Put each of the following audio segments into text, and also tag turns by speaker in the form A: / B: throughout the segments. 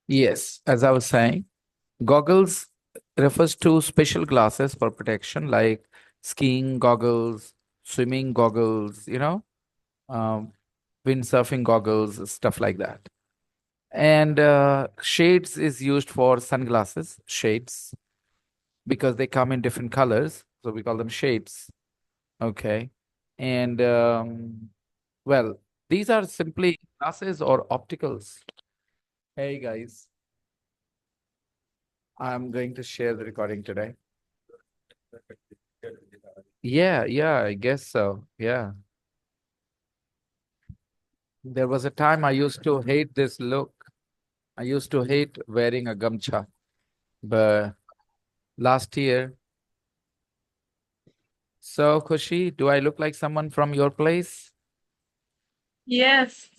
A: Yes, as I was saying, goggles refers to special glasses for protection, like skiing goggles, swimming goggles, um, windsurfing goggles, stuff like that. And shades is used for sunglasses, shades, because they come in different colors. So we call them shades. Okay. And well, these are simply glasses or opticals. Hey guys, I'm going to share the recording today. Yeah, I guess so. Yeah. There was a time I used to hate this look. I used to hate wearing a gamcha. But last year, so Khushi, do I look like someone from your place?
B: Yes.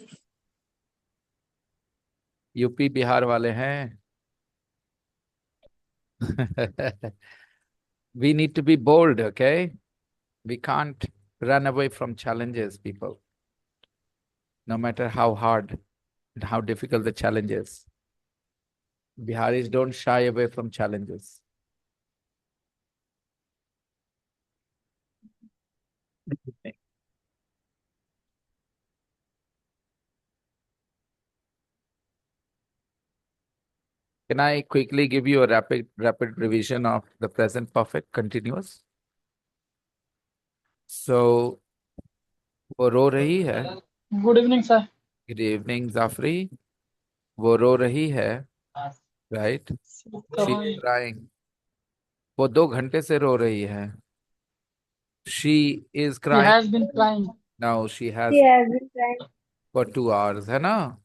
A: UP Bihar वाले हैं. We need to be bold, okay? We can't run away from challenges, people, no matter how hard and how difficult the challenge is. Biharis don't shy away from challenges. Can I quickly give you a rapid revision of the present perfect continuous? So वो रो रही है.
B: Good evening, sir.
A: Good evening, Zafri. वो रो रही है, right? She's
B: Kahan?
A: crying. वो 2 घंटे से रो रही है. She is
B: He
A: crying.
B: has been crying.
A: Now she
C: She
A: has
C: has been trying.
A: for 2 hours, है ना?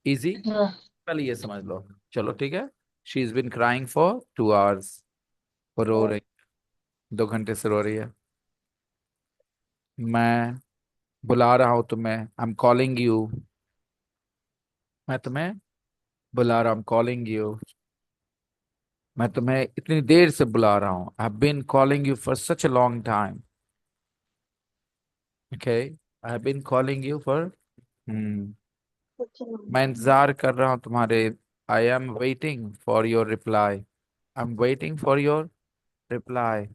A: Easy.
B: Yeah.
A: पहले ये समझ लो. चलो ठीक है. She's been crying for 2 hours. वो रो रही, 2 घंटे से रो रही है. मैं बुला रहा हूँ तुम्हें. I am calling you. मैं तुम्हें बुला रहा हूँ. Calling you. मैं तुम्हें इतनी देर से बुला रहा हूँ. I have been calling you for such a long time. Okay. I have been calling you for. मैं इंतजार कर रहा हूँ तुम्हारे. I am waiting for your reply. I am waiting for your reply.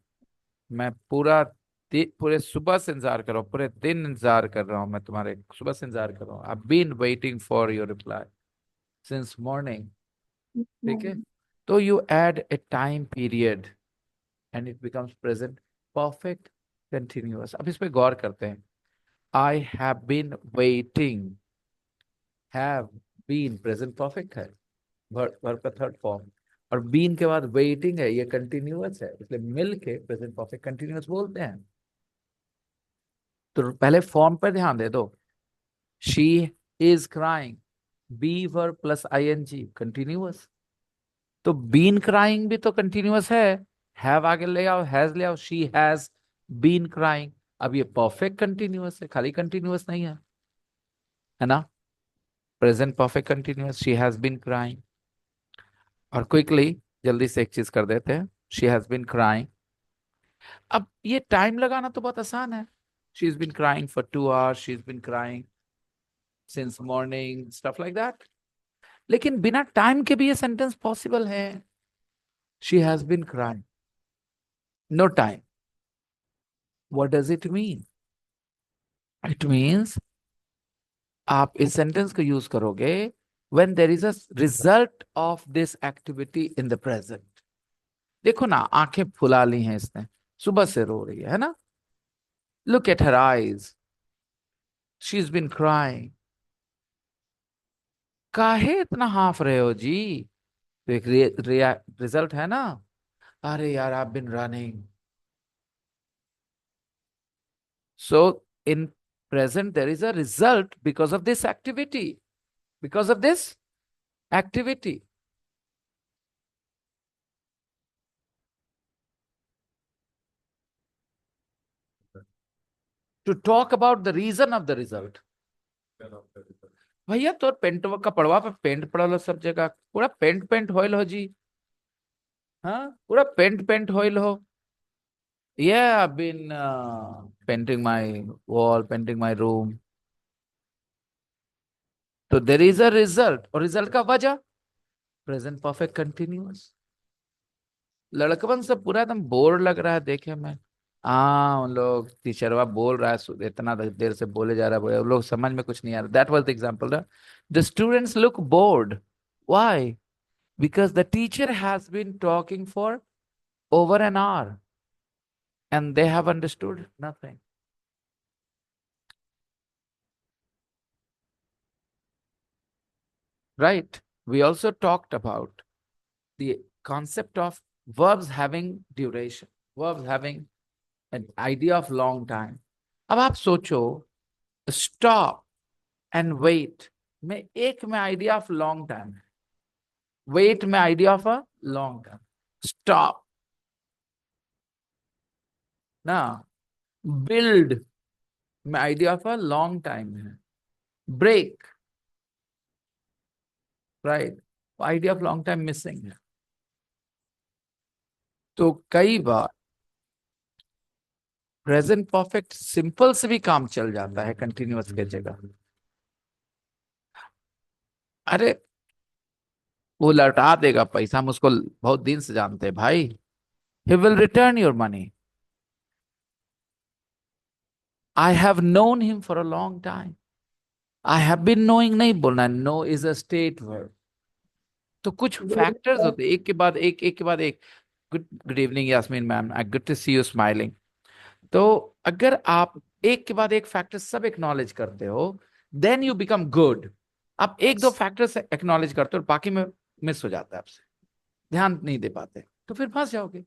A: मैं पूरे सुबह से इंतजार कर रहा हूँ. पूरे दिन इंतजार कर रहा हूँ. मैं तुम्हारे सुबह से इंतजार कर रहा हूँ. I been waiting for your reply since morning. ठीक है. तो you add a time period and it becomes present perfect continuous. अब इस पे गौर करते हैं. I have been waiting. Have been present perfect है, वर्ब का थर्ड फॉर्म. और बीन के बाद वेटिंग है, ये कंटिन्यूअस है, इसलिए मिल के प्रेजेंट परफेक्ट कंटिन्यूअस बोलते हैं. तो पहले फॉर्म पर ध्यान दे दो. She is crying, be verb plus ING continuous. तो बीन क्राइंग भी तो कंटिन्यूअस है. हैव आगे ले आओ, हैज ले आओ. She has been crying. अब ये परफेक्ट कंटिन्यूअस है, खाली कंटिन्यूअस नहीं है ना? Present perfect continuous. She has been crying. और क्विकली जल्दी से एक चीज कर देते हैं. She has been crying. अब ये टाइम लगाना तो बहुत आसान है. She is been crying for 2 hours. She is been crying since morning, stuff like that. लेकिन बिना टाइम के भी ये सेंटेंस पॉसिबल है. She has been crying, no time. What does it mean? It means आप इस सेंटेंस को use करोगे when there is a result of this activity in the present. देखो ना, आंखें फुला ली हैं इसने, सुबह से रो रही है ना? Look at her eyes. She is been crying. काहे इतना हाफ रहे हो जी? तो एक रिजल्ट है ना. अरे यार, I been running. So in present there is a result because of this activity, because of this activity. To talk about the reason of the result. भैया तो पेंट का पड़वा पे पेंट पड़ा लो सब जगह. पूरा पेंट पेंट होइल हो जी. हाँ, पूरा पेंट पेंट होइल हो. Yeah, I've been painting my wall, painting my room. तो देर इज अ रिजल्ट. और रिजल्ट का वजह प्रेजेंट परफेक्ट कंटिन्यूअस। लड़कपन से पूरा एकदम बोर लग रहा है देखे मैं। हाँ, उन लोग टीचरवा बोल रहा है, इतना देर से बोले जा रहा है, वो लोग समझ में कुछ नहीं आ रहा। That was the example. The students look board. Why? Because the teacher has been talking for over an hour and they have understood nothing. Right? We also talked about the concept of verbs having duration, verbs having an idea of long time. अब आप सोचो, stop and wait में एक में idea of long time है, wait में idea of a long time, stop ना, build में idea of a long time है, break, right, idea of long time missing है। तो कई बार प्रेजेंट परफेक्ट सिंपल से भी काम चल जाता है कंटिन्यूअस के जगह। अरे, वो लौटा देगा पैसा, हम उसको बहुत दिन से जानते हैं भाई। He will return your money. I have known him for a long time. I have been knowing नहीं बोलना, no is a state word. तो कुछ फैक्टर्स होते हैं, एक के बाद एक, एक के बाद एक। Good good evening Yasmin ma'am, I good to see you smiling. तो अगर आप एक के बाद एक फैक्टर सब एक्नॉलेज करते हो, देन यू बिकम गुड। आप एक दो फैक्टर से एक्नॉलेज करते हो और बाकी में मिस हो जाता है, आपसे ध्यान नहीं दे पाते, तो फिर फंस जाओगे।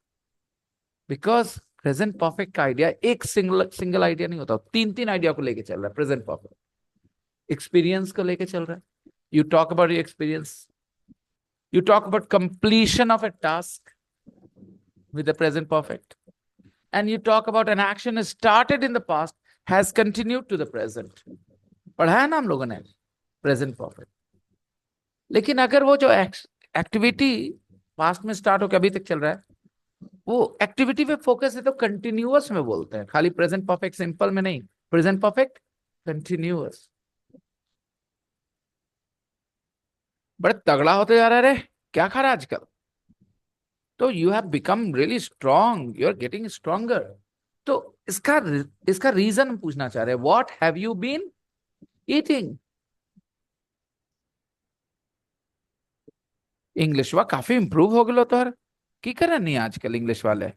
A: बिकॉज प्रेजेंट परफेक्ट का आइडिया एक सिंगल सिंगल आइडिया नहीं होता, तीन तीन आइडिया को लेके चल रहा है प्रेजेंट परफेक्ट। एक्सपीरियंस को लेके चल रहा है, you talk about your experience, you talk about completion of a task with the present perfect, and you talk about an action started in the past has continued to the present। पढ़ा है ना हम लोगों ने present perfect. लेकिन अगर वो जो एक्टिविटी पास्ट में स्टार्ट होकर अभी तक चल रहा है, वो एक्टिविटी पे फोकस है, तो कंटिन्यूअस में बोलते हैं, खाली प्रेजेंट परफेक्ट सिंपल में नहीं, प्रेजेंट परफेक्ट कंटिन्यूअस। बड़े तगड़ा होते जा रहा है रे, क्या खा रहा है आजकल? तो you have become really strong, you are getting stronger. तो इसका इसका रीजन पूछना चाह रहे हैं, what have you been eating? English वा काफी इंप्रूव हो गलो तोहर, की करे नहीं आजकल इंग्लिश वाले?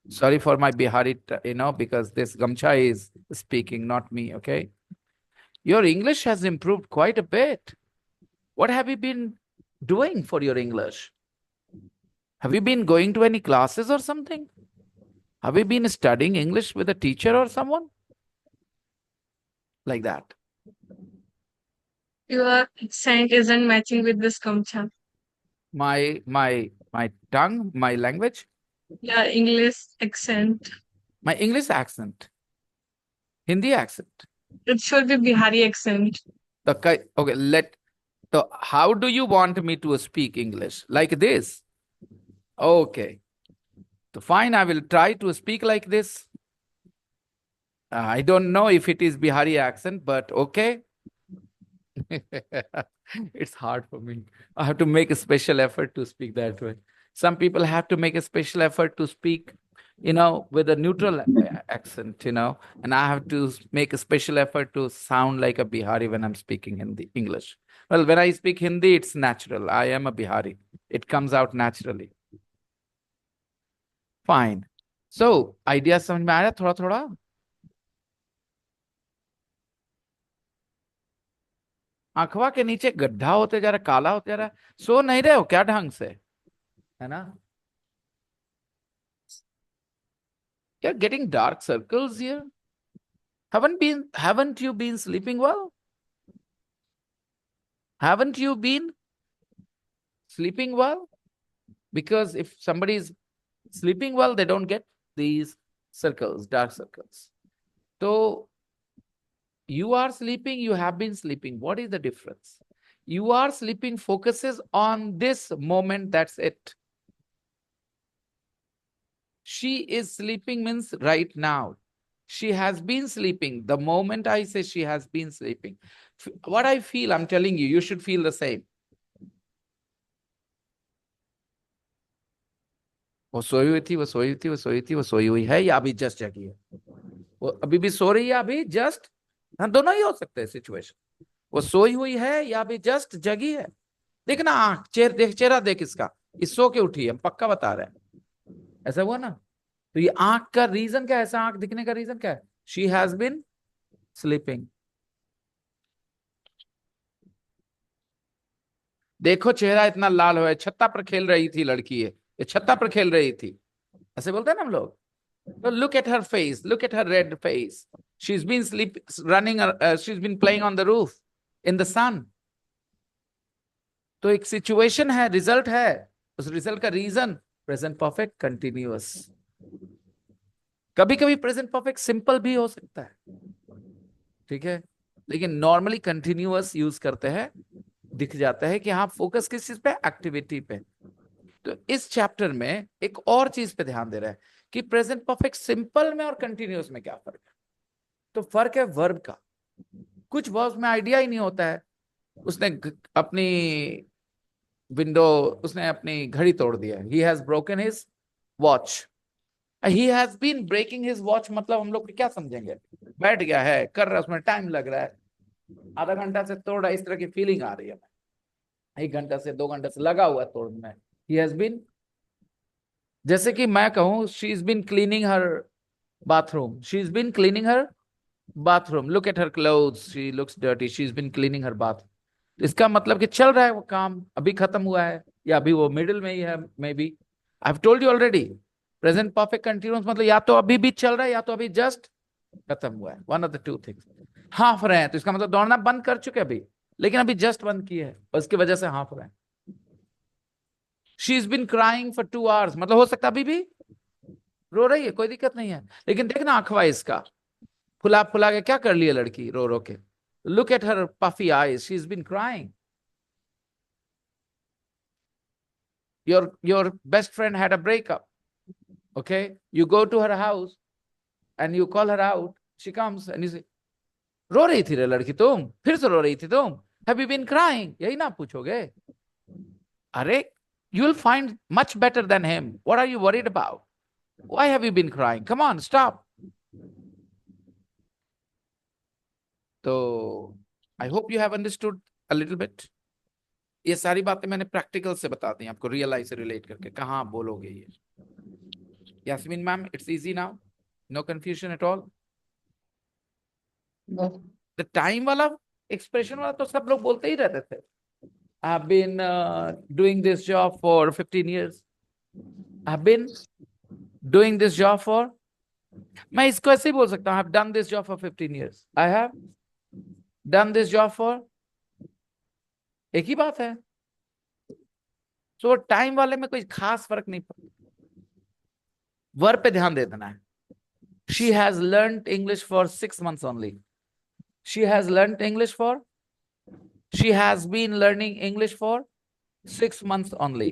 A: Sorry for my Bihari, because this gamchha is speaking not me, okay? Your English has improved quite a bit. What have you been doing for your English? Have you been going to any classes or something? Have you been studying English with a teacher or someone like that?
B: Your accent isn't matching with this Kamcha.
A: My tongue, my language,
B: Your English accent.
A: my English accent, Hindi accent.
B: It should be Bihari accent.
A: Okay, so how do you want me to speak English? Like this? Okay. So fine, I will try to speak like this. I don't know if it is Bihari accent, but okay. It's hard for me. I have to make a special effort to speak that way. Some people have to make a special effort to speak, with a neutral accent, and I have to make a special effort to sound like a Bihari when I'm speaking Hindi, English. Well, when I speak Hindi, it's natural. I am a Bihari. It comes out naturally. Fine. So, idea समझ में आया थोड़ा थोड़ा? आंखवा के नीचे गड्ढा होते जा रहा, काला होते जा रहा। सो नहीं रहे हो क्या ढंग से, है ना? You're getting dark circles here. Haven't you been sleeping well? Haven't you been sleeping well? Because if somebody is sleeping well, they don't get these circles, dark circles. So you are sleeping, you have been sleeping. What is the difference? You are sleeping focuses on this moment, that's it. She is sleeping means right now. She has been sleeping. The moment I say she has been sleeping, what I feel, I'm telling you, you should feel the same. वो सोई हुई थी, वो सोई हुई थी, वो सोई थी, वो सोई हुई है, या अभी जस्ट जगी है? वो अभी भी सो रही है, अभी जस्ट। हाँ, दोनों ही हो सकते हैं सिचुएशन। वो सोई हुई है या अभी जस्ट जगी है। देखना आंख, देख चेहरा, देख इसका। इस सो के उठी है, हम पक्का बता रहे हैं। ऐसा हुआ ना? तो ये आंख का रीजन क्या है? ऐसा आंख दिखने का रीजन क्या है? She has been sleeping. देखो चेहरा इतना लाल हुआ है, छत्ता पर खेल रही थी लड़की है, ये छत्ता पर खेल रही थी। ऐसे बोलते हैं ना हम लोग। तो look at her face, look at her red face. She is been sleep running, she is been playing on the roof in the sun. तो एक सिचुएशन है, रिजल्ट है, उस रिजल्ट का रीजन प्रेजेंट परफेक्ट कंटिन्यूअस। कभी कभी present perfect simple भी हो सकता है, ठीक है, लेकिन नॉर्मली कंटिन्यूअस यूज करते हैं। दिख जाता है कि हाँ, फोकस किस चीज पे, एक्टिविटी पे। तो इस चैप्टर में एक और चीज पे ध्यान दे रहा है कि प्रेजेंट परफेक्ट सिंपल में और कंटिन्यूअस में क्या फर्क है। तो फर्क है वर्ब का। कुछ वर्ब्स में आइडिया ही नहीं होता है। उसने अपनी विंडो, उसने अपनी घड़ी तोड़ दिया, he has broken his watch. He has been breaking his watch मतलब हम लोग क्या समझेंगे? बैठ गया है, कर रहा है, उसमें टाइम लग रहा है, आधा घंटा से तोड़ रहा है, इस तरह की फीलिंग आ रही है। 1 घंटा से 2 घंटे से लगा हुआ है तोड़ने में। ही हैज बीन, जैसे कि मैं कहूं, she is been cleaning her bathroom, she is been cleaning her bathroom, look at her clothes, she looks dirty, she is been cleaning her bath. इसका मतलब कि चल रहा है वो काम, अभी खत्म हुआ है, या अभी वो मिडिल में ही है, may be. I have told you already, present perfect continuous मतलब या तो अभी भी चल रहा है, या तो अभी जस्ट खत्म हुआ है, one of the two things. Half रहे हैं तो इसका मतलब दौड़ना बंद कर चुके अभी, लेकिन अभी जस्ट बंद किए हैं, उसकी वजह से हाफ रहे हैं। She is been crying for 2 hours मतलब हो सकता है अभी भी रो रही है, कोई दिक्कत नहीं है, लेकिन देखना अखवा इसका फुला फुला के क्या कर लिया लड़की रो रो के। Look at her puffy eyes, she is been crying. Your best friend had a breakup, okay, you go to her house and you call her out, she comes and you say, रो रही थी रे लड़की तुम, फिर से रो रही थी तुम, हैव यू बीन क्राइंग, यही ना पूछोगे? अरे, you will find much better than him, what are you worried about, why have you been crying, come on stop. तो I hope you have understood a little bit. ये सारी बातें मैंने practical से बता दी आपको, रियल लाइफ से relate करके, कहाँ आप बोलोगे ये। Yasmin ma'am, it's easy now, no confusion at all. The time वाला, एक्सप्रेशन वाला तो सब लोग बोलते ही रहते थे। I have been doing this job for 15 years, I have been doing this job for, मैं इसको ऐसे ही बोल सकता हूँ, I have done this job for 15 years, I have done this job for, एक ही बात है। सो टाइम वाले में कोई खास फर्क नहीं पड़ता। वर्ब पे ध्यान दे देना है। She has learn English for 6 months only, she has learn English for, she has been learning English for 6 months only.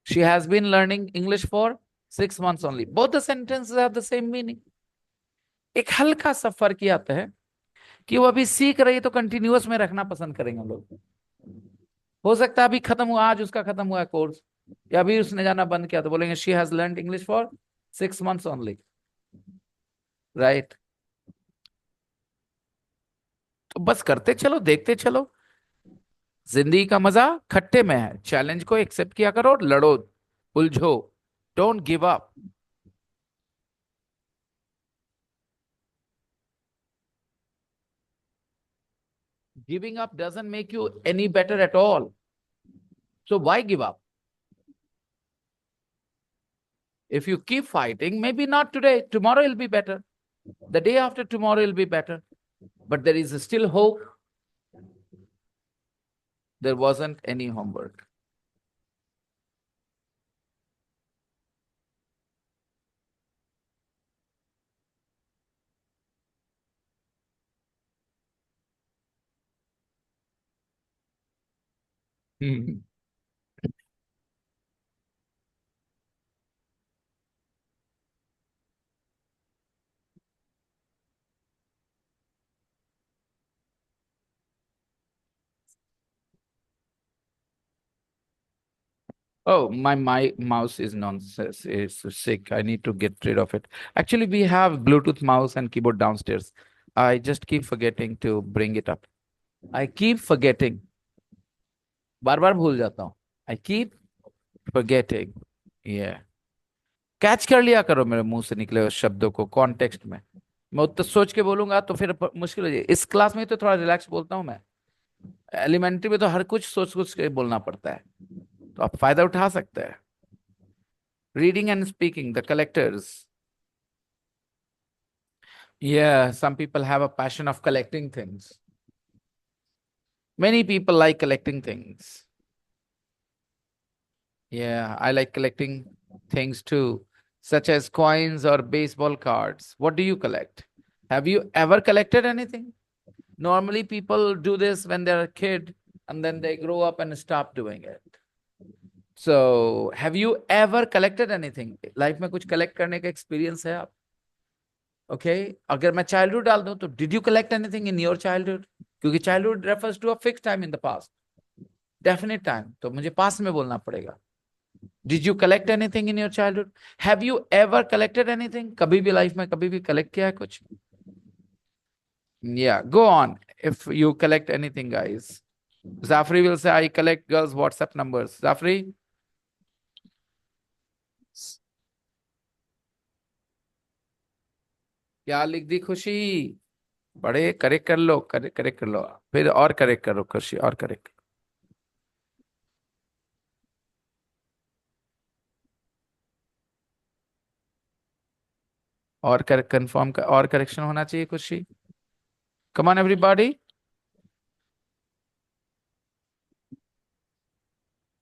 A: She has been learning English for 6 months only. Both the sentences have the same meaning. एक हल्का सा फर्क ये आता है कि वो अभी सीख रही है तो कंटिन्यूअस में रखना पसंद करेंगे हम लोग। हो सकता है अभी खत्म हुआ, आज उसका खत्म हुआ है कोर्स, या अभी उसने जाना बंद किया, तो बोलेंगे she has learn English for 6 months only, right? तो बस करते चलो, देखते चलो। जिंदगी का मजा खट्टे में है, चैलेंज को एक्सेप्ट किया करो, लड़ो, उलझो, don't give up. Giving up doesn't make you any better at all. So why give up? If you keep fighting, maybe not today, tomorrow will be better. The day after tomorrow will be better. But there is still hope. There wasn't any homework. Hmm. Oh, my mouse is nonsense. It's sick. I need to get rid of it. Actually, we have Bluetooth mouse and keyboard downstairs. I just keep forgetting to bring it up. I keep forgetting. बार बार भूल जाता हूँ. I keep forgetting. Yeah. Catch कर लिया करो मेरे मुंह से निकले हुए शब्दों को कॉन्टेक्स्ट में. मैं उतना सोच के बोलूंगा तो फिर मुश्किल हो जाए. इस क्लास में तो थोड़ा रिलैक्स बोलता हूँ मैं. एलिमेंट्री में तो हर कुछ सोच सोच के बोलना पड़ता है. तो आप फायदा उठा सकते हैं. Reading and speaking the collectors. Yeah, some people have a passion of collecting things. Many people like collecting things. Yeah, I like collecting things too, such as coins or baseball cards. What do you collect? Have you ever collected anything? Normally, people do this when they're a kid and then they grow up and stop doing it. So, have you ever collected anything? Life में कुछ collect करने का experience है आप? Okay, अगर मैं childhood डाल दूं तो did you collect anything in your childhood? क्योंकि childhood refers to a fixed time in the past, definite time. तो मुझे past में बोलना पड़ेगा. Did you collect anything in your childhood? Have you ever collected anything? कभी भी life में कभी भी collect किया है कुछ? Yeah, go on. If you collect anything, guys. Zafri will say, I collect girls' WhatsApp numbers. Zafri? क्या लिख दी खुशी? बड़े करेक्ट कर लो, करेक्ट कर लो. फिर और करेक्ट करो खुशी, और करेक्ट. और कर कंफर्म का और करेक्शन होना चाहिए खुशी. Come on everybody.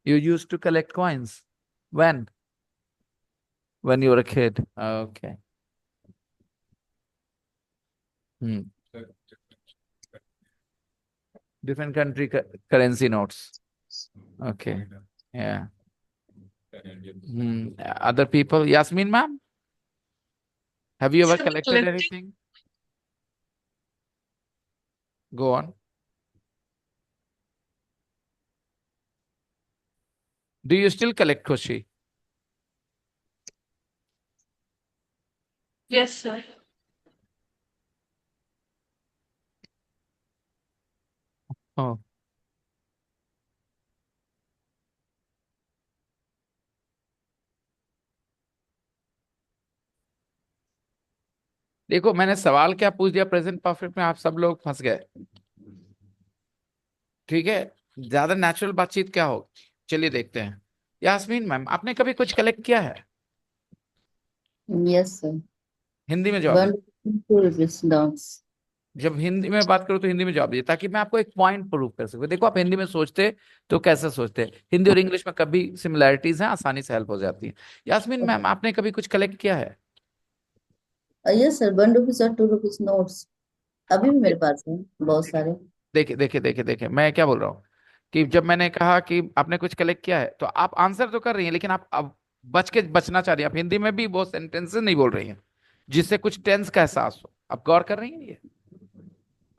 A: You used to collect coins. When? When you were a kid. Okay. Hmm. Different country currency notes. Okay. Yeah. Other people. Yasmin, ma'am, have you ever collected
B: Collecting.
A: anything? Go on. Do you still collect Khushi?
B: Yes, sir.
A: Oh. देखो मैंने सवाल क्या पूछ दिया present perfect में, आप सब लोग फंस गए. ठीक है. ज्यादा नेचुरल बातचीत क्या हो. चलिए देखते हैं. यास्मीन मैम, आपने कभी कुछ कलेक्ट किया है?
C: Yes, sir.
A: हिंदी में जवाब दीजिए.
C: One two rupees notes.
A: जब हिंदी में बात करो तो हिंदी में जवाब दीजिए, ताकि मैं आपको एक पॉइंट प्रूव कर सकूं. देखो आप हिंदी में सोचते तो कैसे सोचते. हिंदी और इंग्लिश में कभी सिमिलैरिटीज हैं, आसानी से हेल्प हो जाती है. यास्मीन मैम, आपने कभी कुछ कलेक्ट किया है?
C: Yes, sir. 1 rupees और 2 rupees notes. अभी भी मेरे पास है बहुत सारे.
A: देखिए देखिए देखिए देखिए, मैं क्या बोल रहा हूँ कि जब मैंने कहा कि आपने कुछ कलेक्ट किया है, तो आप आंसर तो कर रही हैं, लेकिन आप अब बचना चाह रही हैं. आप हिंदी में भी बहुत सेंटेंसेस नहीं बोल रही हैं जिससे कुछ टेंस का एहसास हो. आप गौर कर रही हैं ये.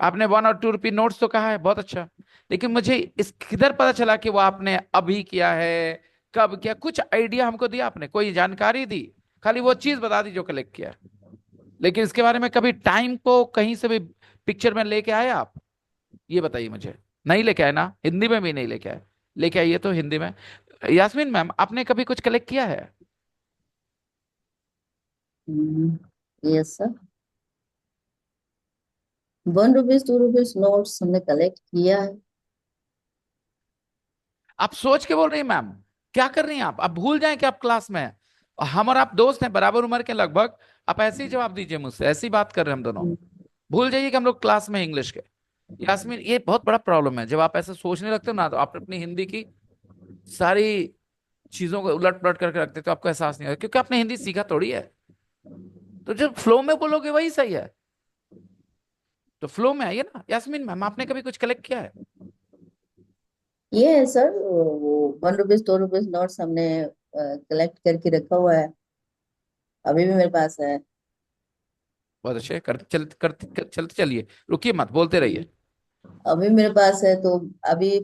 A: आपने 1 और 2 रुपी नोट्स तो कहा है, बहुत अच्छा. लेकिन मुझे इस किधर पता चला कि वो आपने अभी किया है, कब किया? कुछ आइडिया हमको दिया आपने, कोई जानकारी दी? खाली वो चीज बता दी जो कलेक्ट किया. लेकिन इसके बारे में कभी टाइम को कहीं से भी पिक्चर में लेके आए आप? ये बताइए मुझे. नहीं लेके आए ना, हिंदी में भी नहीं लेके आए. लेके आइए तो हिंदी में. यास्मीन मैम, आपने कभी कुछ कलेक्ट किया है?
C: Yes, sir. 1 rupees 2 rupees notes हमने कलेक्ट किया है.
A: आप सोच के बोल रही हैं मैम. क्या कर रही हैं आप भूल जाएं कि आप क्लास में हैं. हम और आप दोस्त हैं, बराबर उम्र के लगभग. आप ऐसे ही जवाब दीजिए मुझसे, ऐसी बात कर रहे हैं हम दोनों. भूल जाइए कि हम लोग क्लास में इंग्लिश के. यास्मीन, ये बहुत बड़ा प्रॉब्लम है. जब आप ऐसे सोचने लगते हो ना, तो आप अपनी हिंदी की सारी चीजों को उलट पलट करके रखते, तो आपको एहसास नहीं होगा, क्योंकि आपने हिंदी सीखा थोड़ी है. तो जब फ्लो में बोलोगे वही सही है. तो फ्लो में आइए ना. यास्मीन मैम, आपने कभी कुछ कलेक्ट किया है?
C: ये है सर, वो 1 rupees 2 rupees नोट्स हमने कलेक्ट करके रखा हुआ है. अभी भी मेरे पास है.
A: बहुत अच्छे. चलते चलिए, रुकिए मत, बोलते रहिए.
C: अभी मेरे पास है तो अभी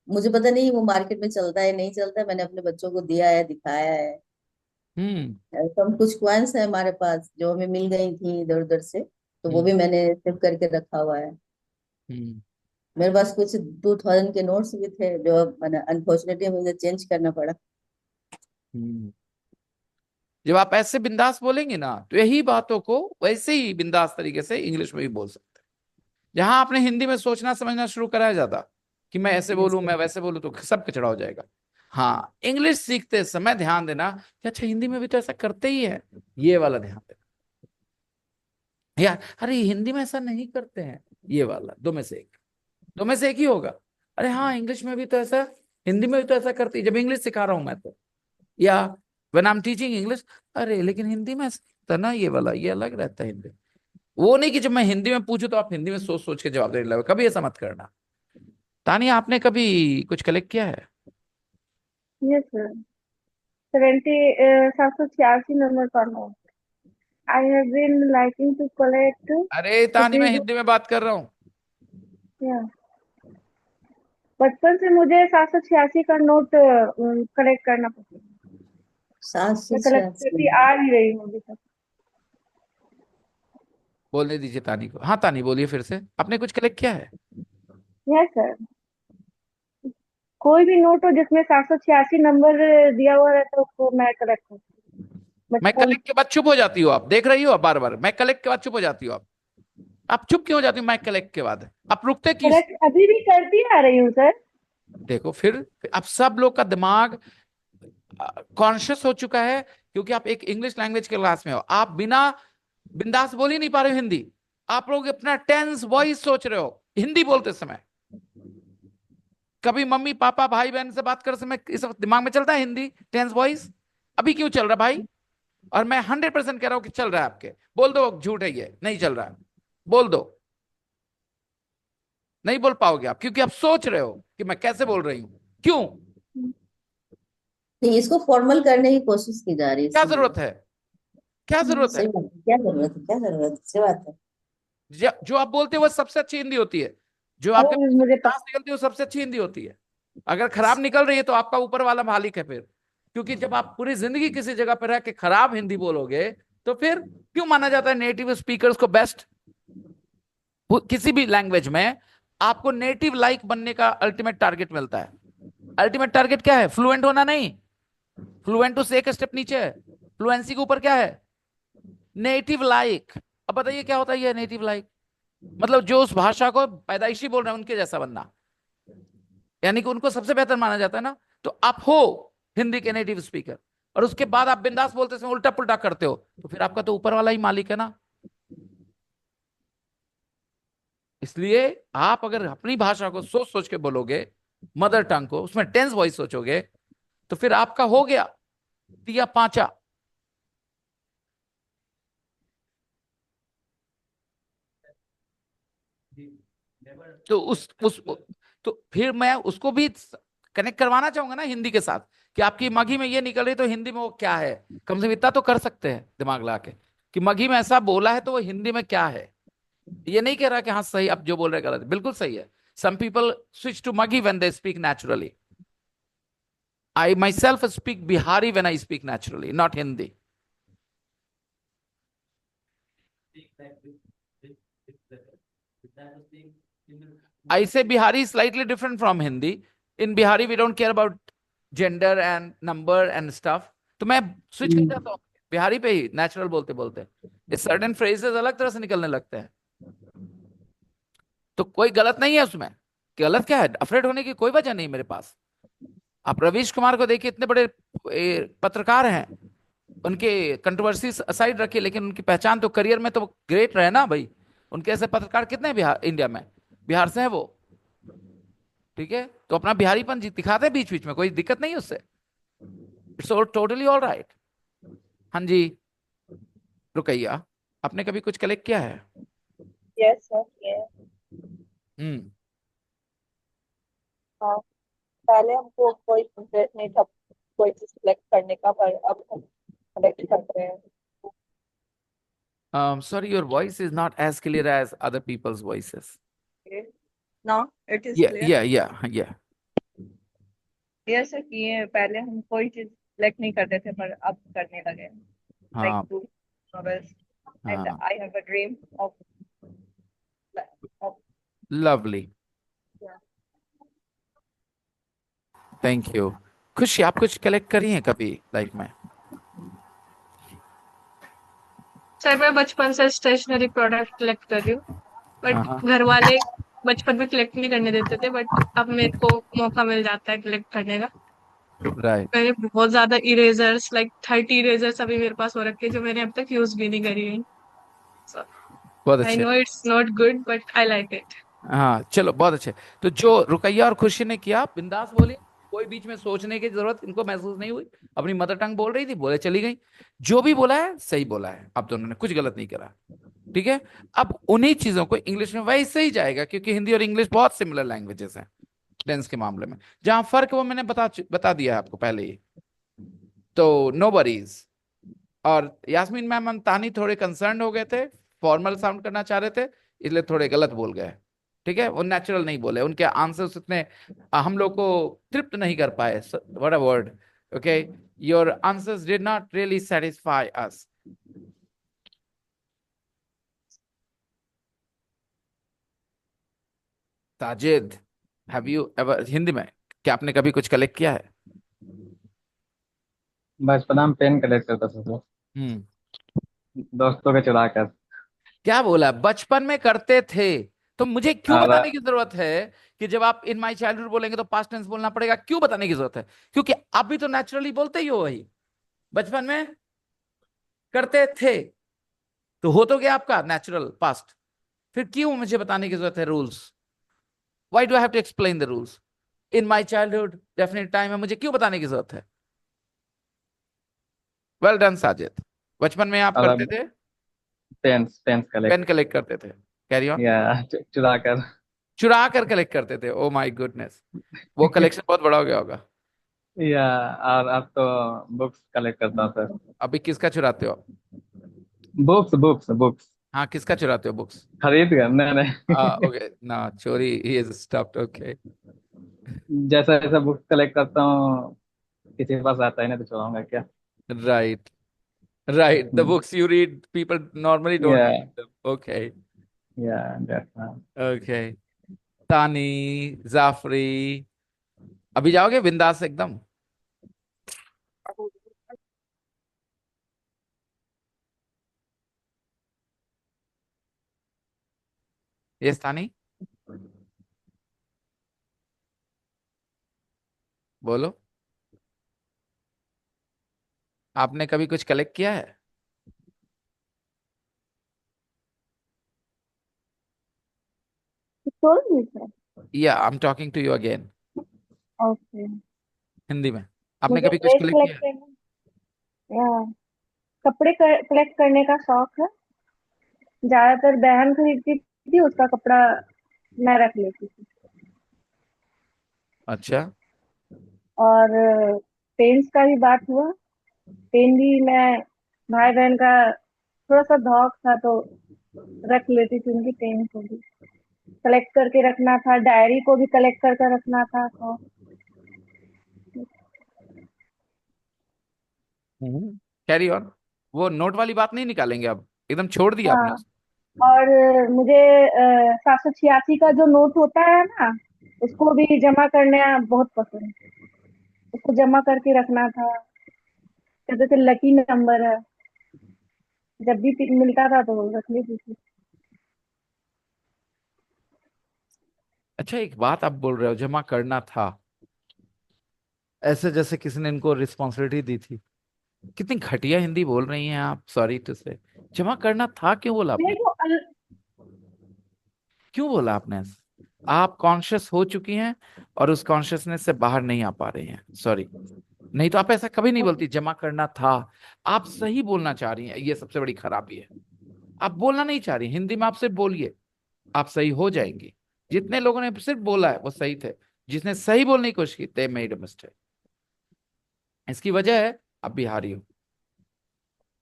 C: मुझे पता नहीं वो मार्केट में चलता है नहीं चलता है, मैंने अपने बच्चों को दिया है, दिखाया है।
A: हम्म।
C: कम कुछ कॉइन्स है हमारे पास जो हमें मिल गई थी इधर उधर से, तो वो
A: हम्म।
C: भी मैंने सेव करके रखा हुआ है।
A: हम्म।
C: मेरे पास कुछ 2000 के नोट्स भी थे जो अब मैंने अनफॉर्चुनेटली मुझे चेंज करना पड़ा।
A: हम्म। जब आप ऐसे बिंदास बोलेंगे ना तो यही बातों को वैसे ही बिंदास तरीके से इंग्लिश में भी बोल सकते हैं। जहां आपने हिंदी में सोचना समझना शुरू कराया जाता कि मैं ऐसे बोलूं मैं वैसे बोलूं तो सब कचड़ा हो जाएगा। हाँ, इंग्लिश सीखते समय ध्यान देना कि अच्छा हिंदी में भी तो ऐसा करते ही है, ये वाला ध्यान देना। यार अरे हिंदी में ऐसा नहीं करते हैं, ये वाला दो में से एक, दो में से एक ही होगा। अरे हाँ इंग्लिश में भी तो ऐसा, हिंदी में भी तो ऐसा करती है जब इंग्लिश सिखा रहा हूं मैं तो, या when I am teaching English. अरे लेकिन हिंदी में ऐसा होता है ना, ये वाला ये अलग रहता है हिंदी। वो नहीं कि जब मैं हिंदी में पूछूं तो आप हिंदी में सोच सोच के जवाब देने लगे, कभी ऐसा मत करना। तानिया आपने कभी कुछ कलेक्ट किया है?
D: Yes sir. 786 नंबर का note. I have been liking to collect
A: अरे तानी मैं हिंदी में बात कर रहा हूँ।
D: या बचपन से मुझे 786 का नोट कलेक्ट करना पसंद है।
C: सात सौ
D: मैं कलेक्ट
C: छियासी
D: करती आ ही रही हूँ अभी तक।
A: बोलने दीजिए तानी को। हाँ तानी बोलिए फिर से, आपने कुछ कलेक्ट किया है?
D: Yes sir. कोई भी नोट हो जिसमें 786 नंबर दिया हुआ रहता है उसको मैं कलेक्ट करती हूँ
A: मैं
D: बचपन
A: कलेक्ट के बाद चुप हो जाती हूँ, आप देख रही हो बार बार मैं कलेक्ट के बाद चुप हो जाती हूँ। आप चुप क्यों हो जाती हूँ मैं कलेक्ट के बाद? आप रुकते
D: से।
A: किस?
D: कलेक्ट अभी भी करती आ रही हूँ सर।
A: देखो फिर अब सब लोग का दिमाग कॉन्शियस हो चुका है, क्योंकि आप एक इंग्लिश लैंग्वेज के क्लास में हो, आप बिना बिंदास बोल ही नहीं पा रहे हो हिंदी। आप लोग अपना टेंस वॉइस सोच रहे हो हिंदी बोलते समय। कभी मम्मी पापा भाई बहन से बात करते समय इस वक्त दिमाग में चलता है हिंदी टेंस वॉइस? अभी क्यों चल रहा भाई? और मैं 100% कह रहा हूं कि चल रहा है आपके। बोल दो झूठ है ये नहीं चल रहा है, बोल दो। नहीं बोल पाओगे आप क्योंकि आप सोच रहे हो कि मैं कैसे बोल रही हूं। क्यों?
C: नहीं, इसको फॉर्मल करने की कोशिश की जा रही है
A: क्या
C: इसीलिए।
A: जरूरत है? क्या जरूरत है?
C: सही बात है, क्या जरूरत है, क्या जरूरत है, सही बात है।
A: जो आप बोलते हो वो सबसे अच्छी हिंदी होती है। जो आपके
D: और मुझे
A: सांस निकलती है वो सबसे अच्छी हिंदी होती है। अगर खराब निकल रही है तो आपका ऊपर वाला मालिक है फिर। क्योंकि जब आप पूरी जिंदगी किसी जगह पर रह के खराब हिंदी बोलोगे तो फिर क्यों माना जाता है नेटिव स्पीकर्स को बेस्ट? किसी भी लैंग्वेज में आपको नेटिव लाइक बनने का अल्टीमेट टारगेट मिलता है। अल्टीमेट टारगेट क्या है? फ्लुएंट होना नहीं। फ्लुएंट उससे एक स्टेप नीचे है। फ्लुएंसी के ऊपर क्या है? Native like. अब बताइए क्या होता है ये नेटिव लाइक? मतलब जो उस भाषा को पैदाइशी बोल रहे हैं उनके जैसा बनना, यानी कि उनको सबसे बेहतर माना जाता है ना। तो आप हो हिंदी के नेटिव स्पीकर और उसके बाद आप बिंदास बोलते समय उल्टा पुल्टा करते हो तो फिर आपका तो ऊपर वाला ही मालिक है ना। इसलिए आप अगर अपनी भाषा को सोच सोच के बोलोगे, मदर टंग को उसमें टेंस वॉइस सोचोगे, तो फिर आपका हो गया दिया पांचा। तो उस तो फिर मैं उसको भी कनेक्ट करवाना चाहूंगा ना हिंदी के साथ कि आपकी मघी में ये निकल रही तो हिंदी में वो क्या है। कम से कम इतना तो कर सकते हैं दिमाग लगा के कि मघी में ऐसा बोला है तो वो हिंदी में क्या है। ये नहीं कह रहा कि हाँ सही आप जो बोल रहे हैं गलत है, बिल्कुल सही है। Some people switch to Magahi when they speak naturally. I myself speak Bihari when I speak naturally, not Hindi. I say Bihari is slightly different from Hindi. In Bihari, we don't care about gender and number and stuff. तो मैं switch कर जाता हूँ बिहारी पे ही natural बोलते बोलते। ये certain phrases अलग तरह से निकलने लगते हैं। तो कोई गलत नहीं है उसमें। गलत क्या है? अफ्रेड होने की कोई वजह नहीं मेरे पास। आप रवीश कुमार को देखिए, इतने बड़े पत्रकार हैं, उनके कंट्रोवर्सी असाइड रखिए, लेकिन उनकी पहचान तो करियर में तो ग्रेट रहे ना भाई। उनके ऐसे पत्रकार कितने हैं बिहार इंडिया में? बिहार से हैं वो। ठीक है, तो अपना बिहारीपन दिखाते हैं बीच बीच में, कोई दिक्कत नहीं है उससे। It's all totally all right. हाँ जी रुकैया, आपने कभी कुछ कलेक्ट किया है?
D: यस सर ये
A: हम्म।
D: हाँ, पहले हमको कोई इंटरेस्ट नहीं था कोई चीज सिलेक्ट करने का, पर अब हम सिलेक्ट करते हैं।
A: Sorry, your voice is not as clear as other people's voices.
D: Now it is
A: Yeah,
D: clear.
A: yeah, yeah, yeah.
D: ये सर किए, पहले हम कोई चीज सिलेक्ट नहीं करते थे पर अब करने लगे, लाइक
A: हाँ
D: टू नॉवेल्स एंड
A: हाँ,
D: आई have a dream of of
A: lovely, thank you. खुशी, आप कुछ कलेक्ट करी हैं कभी लाइफ में?
B: सर मैं बचपन से स्टेशनरी प्रोडक्ट कलेक्ट कर रही हूँ,
A: हाँ
B: बट
A: हाँ,
B: घर वाले बचपन में कलेक्ट नहीं करने देते थे, बट अब मेरे को मौका मिल जाता है कलेक्ट करने का।
A: राइट,
B: मैंने बहुत ज्यादा इरेजर्स, लाइक 30 इरेजर्स अभी मेरे पास हो रखे हैं जो मैंने अब तक यूज भी नहीं करी है।
A: बहुत
B: आई
A: अच्छे।
B: No it's not good but I like it.
A: हाँ चलो, बहुत अच्छे। तो जो रुकैया और खुशी ने किया, बिंदास बोली, कोई बीच में सोचने की जरूरत इनको महसूस नहीं हुई। अपनी मदर टंग बोल रही थी, बोले चली गई। जो भी बोला है सही बोला है, अब दोनों ने कुछ गलत नहीं करा। ठीक है। अब उन्हीं चीजों को इंग्लिश में वैसे ही जाएगा, क्योंकि हिंदी और इंग्लिश बहुत सिमिलर लैंग्वेजेस हैं टेंस के मामले में। जहां फर्क है वो मैंने बता दिया है आपको पहले ही। तो नो वरीज। और यास्मीन मैम हम तानी थोड़े कंसर्न हो गए थे, फॉर्मल साउंड करना चाह रहे थे, इसलिए थोड़े गलत बोल गए। ठीक है, वो नेचुरल नहीं बोले, उनके आंसर्स उतने हम लोग को तृप्त नहीं कर पाए। What a word. Okay, your answers did not really satisfy us. Tajid, have you ever, Hindi में, क्या आपने कभी कुछ कलेक्ट किया है?
E: बचपना में पेन कलेक्ट करता था सर,
A: हम्म।
E: दोस्तों के चुरा कर।
A: क्या बोला, बचपन में करते थे? तो मुझे क्यों
E: और
A: बताने की जरूरत है कि जब आप इन माई चाइल्डहुड बोलेंगे तो पास्ट टेंस बोलना पड़ेगा? क्यों बताने की जरूरत है? क्योंकि आप भी तो नेचुरली बोलते ही हो वही, बचपन में करते थे। तो हो तो गया आपका नेचुरल पास्ट। फिर क्यों मुझे बताने की जरूरत है rules? Why do I have to explain the rules? In my childhood definite time है, मुझे क्यों बताने की जरूरत है? Well done Sajid. बचपन में आप करते
E: अब
A: थे,
E: pens pens
A: pen
E: collect,
A: collect करते थे। Carry on.
E: या चुरा कर।
A: चुरा कर कलेक्ट करते थे, ओ माय गुडनेस। वो कलेक्शन बहुत बड़ा हो गया होगा।
E: या और अब तो बुक्स कलेक्ट करता हूँ सर।
A: अभी किसका चुराते हो?
E: बुक्स बुक्स बुक्स
A: हाँ, किसका चुराते हो बुक्स?
E: खरीद कर, नहीं नहीं।
A: ओके ना, चोरी ही इज स्टॉप्ड, ओके।
E: जैसा जैसा बुक्स कलेक्ट करता हूँ, किसी के पास आता ही नहीं तो चुराऊंगा क्या।
A: Right, right, the books you read people normally don't
E: या
A: रीड देम, ओके।
E: या
A: ओके। तानी, जाफरी, अभी जाओगे बिंदास एकदम? यस तानी, बोलो। आपने कभी कुछ कलेक्ट किया है?
F: told me, sir.
A: या I am talking to you again,
F: Okay.
A: Hindi में। आपने
F: मुझे
A: कभी कुछ
F: ड्रेस
A: कलेक्ट किया
F: कलेक्ट
A: है?
F: करना, या कपड़े कलेक्ट करने का शौक है। ज्यादातर बहन खरीदती थी, उसका कपड़ा मैं रख लेती थी।
A: अच्छा।
F: और पेन्स का भी बात हुआ, पेन भी मैं, भाई बहन का थोड़ा सा धौक था तो रख लेती थी, उनकी पेन को भी कलेक्ट करके रखना था, डायरी को भी कलेक्ट करके रखना था तो।
A: Carry on. वो नोट वाली बात नहीं निकालेंगे अब, एकदम छोड़ दिया आपने
F: हाँ,
A: उसको?
F: और मुझे 786 का जो नोट होता है ना, उसको भी जमा करना बहुत पसंद है। उसको जमा करके रखना था, कहते थे लकी नंबर है, जब भी मिलता था तो रख लेती थी।
A: अच्छा, एक बात आप बोल रहे हो, जमा करना था, ऐसे जैसे किसी ने इनको रिस्पॉन्सिबिलिटी दी थी। कितनी घटिया हिंदी बोल रही हैं आप, सॉरी टू से। जमा करना था क्यों बोला आपने?
F: नहीं वो
A: क्यों बोला आपने ऐसे? आप कॉन्शियस हो चुकी हैं और उस कॉन्शियसनेस से बाहर नहीं आ पा रही हैं, सॉरी। नहीं तो आप ऐसा कभी नहीं बोलती, जमा करना था। आप सही बोलना चाह रही हैं, ये सबसे बड़ी खराबी है। आप बोलना नहीं चाह रही हिंदी में, आप सिर्फ बोलिए, आप सही हो जाएंगी। जितने लोगों ने सिर्फ बोला है वो सही थे, जिसने सही बोलने की कोशिश की दे मेड अ मिस्टेक। इसकी वजह है आप बिहारी हो।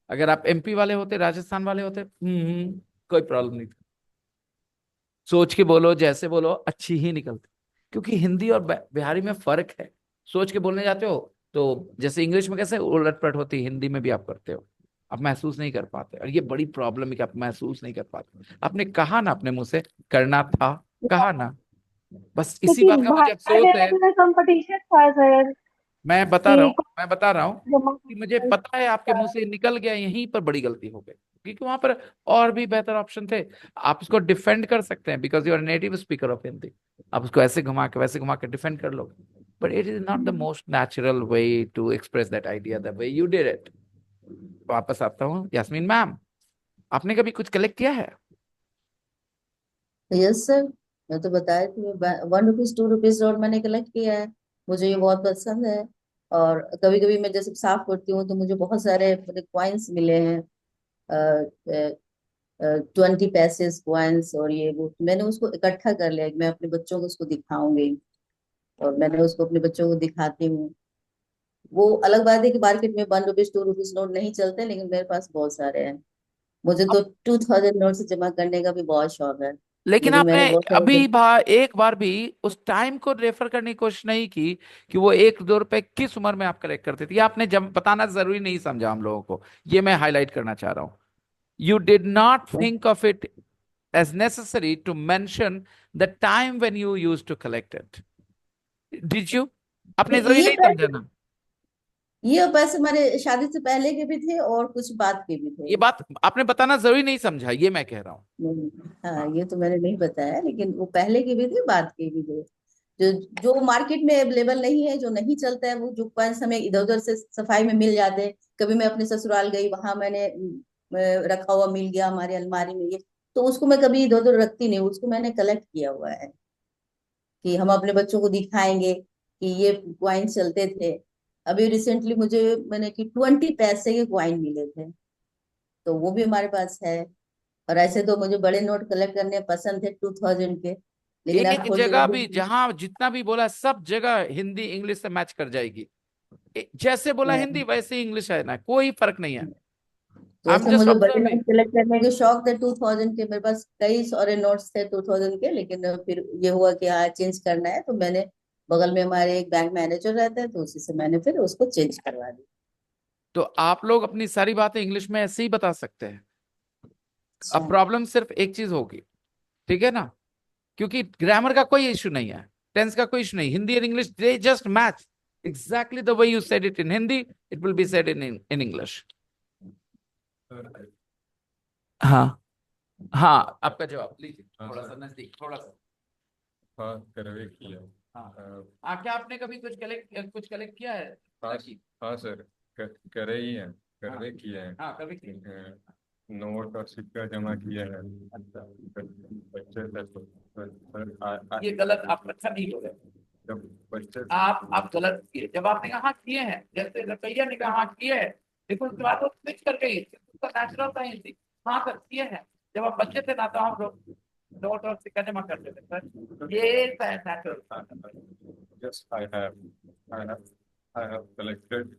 A: अगर आप एमपी वाले होते, राजस्थान वाले होते, कोई प्रॉब्लम नहीं था। सोच के बोलो, जैसे बोलो अच्छी ही निकलती। क्योंकि हिंदी और बिहारी में फर्क है। सोच के बोलने जाते हो तो जैसे इंग्लिश में कैसे उलट पलट होती है, हिंदी में भी आप करते हो, आप महसूस नहीं कर पाते। और ये बड़ी प्रॉब्लम है कि आप महसूस नहीं कर पाते। आपने कहा ना अपने मुंह से, करना था, कहा ना, बस इसी
F: क्योंकि
A: बात का मुझे
F: भाषा
A: अफसोस है।
F: देने का कंपटीशन था सर
A: मैं बता रहा
F: कि
A: हूँ, मैं बता रहा हूँ
F: जमा
A: कि मुझे पता है आपके मुंह से निकल गया, यहीं पर बड़ी गलती हो गई, क्योंकि वहां पर और भी बेहतर ऑप्शन थे। आप उसको डिफेंड कर सकते हैं because you are native speaker of Hindi, आप उसको ऐसे घुमा के वैसे घुमा के डिफेंड कर लो, but it is not the most natural way to express that idea the way you did it. वापस आता हूँ, यास्मीन मैम, आपने कभी कुछ कलेक्ट किया है?
C: यस सर, मैं तो बताया थी, 1 रुपीज 2 रुपीज नोट मैंने कलेक्ट किया है। मुझे ये बहुत पसंद है। और कभी कभी मैं जैसे साफ करती हूँ तो मुझे बहुत सारे कॉइन्स मिले हैं, 20 पैसे कॉइन्स, और ये वो मैंने उसको इकट्ठा कर लिया। मैं अपने बच्चों को उसको दिखाऊंगी, और मैंने उसको अपने बच्चों को दिखाती हूँ। वो अलग बात है कि मार्केट में 1 रुपीज 2 रुपीज नोट नहीं चलते, लेकिन मेरे पास बहुत सारे हैं। मुझे तो 2000 नोट से जमा करने का भी बहुत शौक है,
A: लेकिन
C: लेकिन मैंने
A: आपने
C: बहुत सारे।
A: अभी एक बार भी उस टाइम को रेफर करने की कोशिश नहीं की कि वो 1-2 रुपए किस उम्र में आप कलेक्ट करते थे। ये आपने जब बताना जरूरी नहीं समझा हम लोगों को, ये मैं हाईलाइट करना चाह रहा हूँ। You did not think of it as necessary to mention the time when you used to collect it, did you? आपने जरूरी
C: ये
A: नहीं समझा
C: पैसे
A: ना।
C: ये पैसे हमारे शादी से पहले के भी थे और कुछ बाद के भी
A: ये
C: थे।
A: बात आपने बताना जरूरी नहीं समझा, ये मैं कह रहा हूँ।
C: नहीं, हाँ, ये तो मैंने नहीं बताया, लेकिन वो पहले के भी थे, बाद के भी थे। जो जो मार्केट में अवेलेबल नहीं है, जो नहीं चलता है, वो जो कॉइन्स हमें इधर उधर से सफाई में मिल जाते हैं। कभी मैं अपने ससुराल गई, वहां मैंने रखा हुआ मिल गया हमारी अलमारी में, ये तो उसको मैं कभी इधर उधर रखती नहीं, उसको मैंने कलेक्ट किया हुआ है कि हम अपने बच्चों को दिखाएंगे कि ये क्वाइन चलते थे। अभी रिसेंटली मुझे मैंने कि 20 पैसे के क्वाइन मिले थे, तो वो भी हमारे पास है। और ऐसे तो मुझे बड़े नोट कलेक्ट करने पसंद थे, 2000 के, लेकिन अब
A: एक
C: थोड़ी
A: जगह
C: जगह।
A: भी जहां जितना भी बोला सब जगह हिंदी इंग्लिश से मैच कर जाएगी। जैसे बोला हिंदी वैसे ही इंग्लिश है ना, कोई फर्क नहीं है।
C: तो
A: आई एम
C: ऐसे
A: जस्ट
C: मुझे बड़े
A: ऑब्जर्विंग।
C: नोट कलेक्ट करने के शौक थे 2000 के, मेरे पास कई सारे नोट्स थे 2000 के, लेकिन फिर ये हुआ कि हाँ चेंज करना है, तो मैंने बगल में हमारे एक बैंक मैनेजर रहता है, तो उसी से मैंने फिर उसको चेंज करवा दी।
A: तो आप लोग अपनी सारी बातें इंग्लिश में ऐसे ही बता सकते हैं। अब
C: अच्छा।
A: प्रॉब्लम सिर्फ एक चीज होगी, ठीक है ना, क्योंकि ग्रामर का कोई इशू नहीं है, टेंस का कोई इशू नहीं, हिंदी और English they just match exactly the way you said it in Hindi, it will be said in English. हाँ, हाँ, आपका जवाब लीजिए,
G: हाँ
A: थोड़ा सा
G: सर।
A: नजदीक, थोड़ा सा।
G: हाँ करवे किया।
A: हाँ, क्या आपने कभी कुछ कलेक्ट किया है?
G: हाँ
A: ताकि
G: हाँ सर, करे ही हैं,
A: हाँ,
G: करवे किए हैं।
A: हाँ, कभी किया।
G: नोट और सिक्का जमा किया है।
A: अच्छा,
G: बच्चे थे तो सर,
A: ये गलत, आप अच्छा नहीं हो रहे,
G: जब बच्चे
A: आप गलत किए। जब आपने कहा किए हैं, जैसे रकैया ने कहा किए हैं, देखो उसके बाद वो स्विच कर गई, उसका नेचुरल था हिंदी। हाँ सर, किए हैं। जब आप बच्चे थे ना, तो हम लोग नोट और सिक्का जमा करते थे सर, ये नेचुरल था।
G: yes, I have collected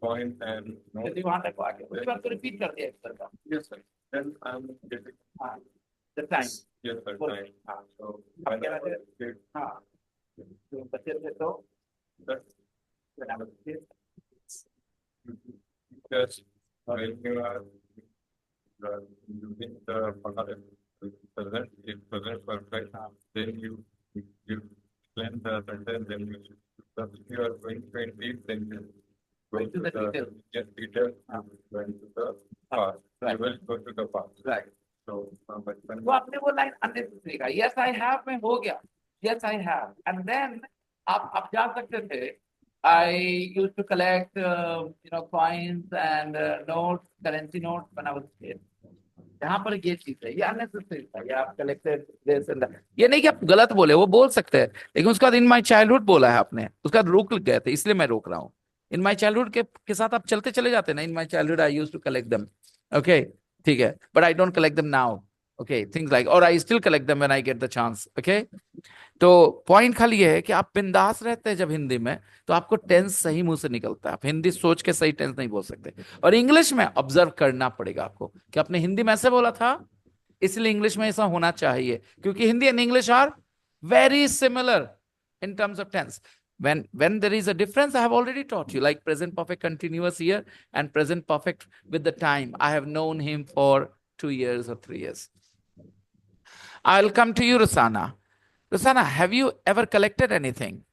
G: coin and note.
A: यदि वहां तक आ गया, उसके बाद तो रिपीट कर दिया सर का।
G: Yes sir. Then I'm getting
A: हाँ, the time।
G: yes sir
A: बोल।
G: time. So
A: आप
G: when
A: कह
G: I
A: रहे थे?
G: get
A: हाँ, तो बच्चे थे तो
G: that
A: yes,
G: just when you are using the present perfect, then you plan the sentence, then you are going to indeed, then you go
A: Going to the detail.
G: yes, detail, going to the past. You
A: Right.
G: will go to the past.
A: right।
G: So but when
A: तो आपने वो line unnecessary का yes I have में हो गया, yes I have, and then आप जा सकते थे I used to collect coins and notes, currency notes when I was kid. यहाँ पर ये चीज है, ये अननेसेसरी था, ये आप कलेक्टेड दिस एंड दैट। ये नहीं कि आप गलत बोले, वो बोल सकते हैं, लेकिन उसका इन माय चाइल्डहुड बोला है आपने, उसका रुक गए थे, इसलिए मैं रोक रहा हूँ। इन माय चाइल्डहुड के साथ आप चलते चले जाते ना, in my childhood I used to collect them, okay, ठीक है, but I don't collect them now, okay, things like, or I still collect them when I get the chance, okay. तो पॉइंट खाली ये है कि आप बिंदास रहते हैं जब हिंदी में, तो आपको टेंस सही मुंह से निकलता है, आप हिंदी सोच के सही टेंस नहीं बोल सकते। और इंग्लिश में ऑब्जर्व करना पड़ेगा आपको कि आपने हिंदी में ऐसे बोला था, इसलिए इंग्लिश में ऐसा होना चाहिए, क्योंकि Hindi and English are very similar in terms of tense. When there is a difference, I have already taught you, like present perfect continuous here and present perfect with the time. I have known him for 2 years or 3 years. I'll come to you, Rosanna. Rosanna, have you ever collected anything?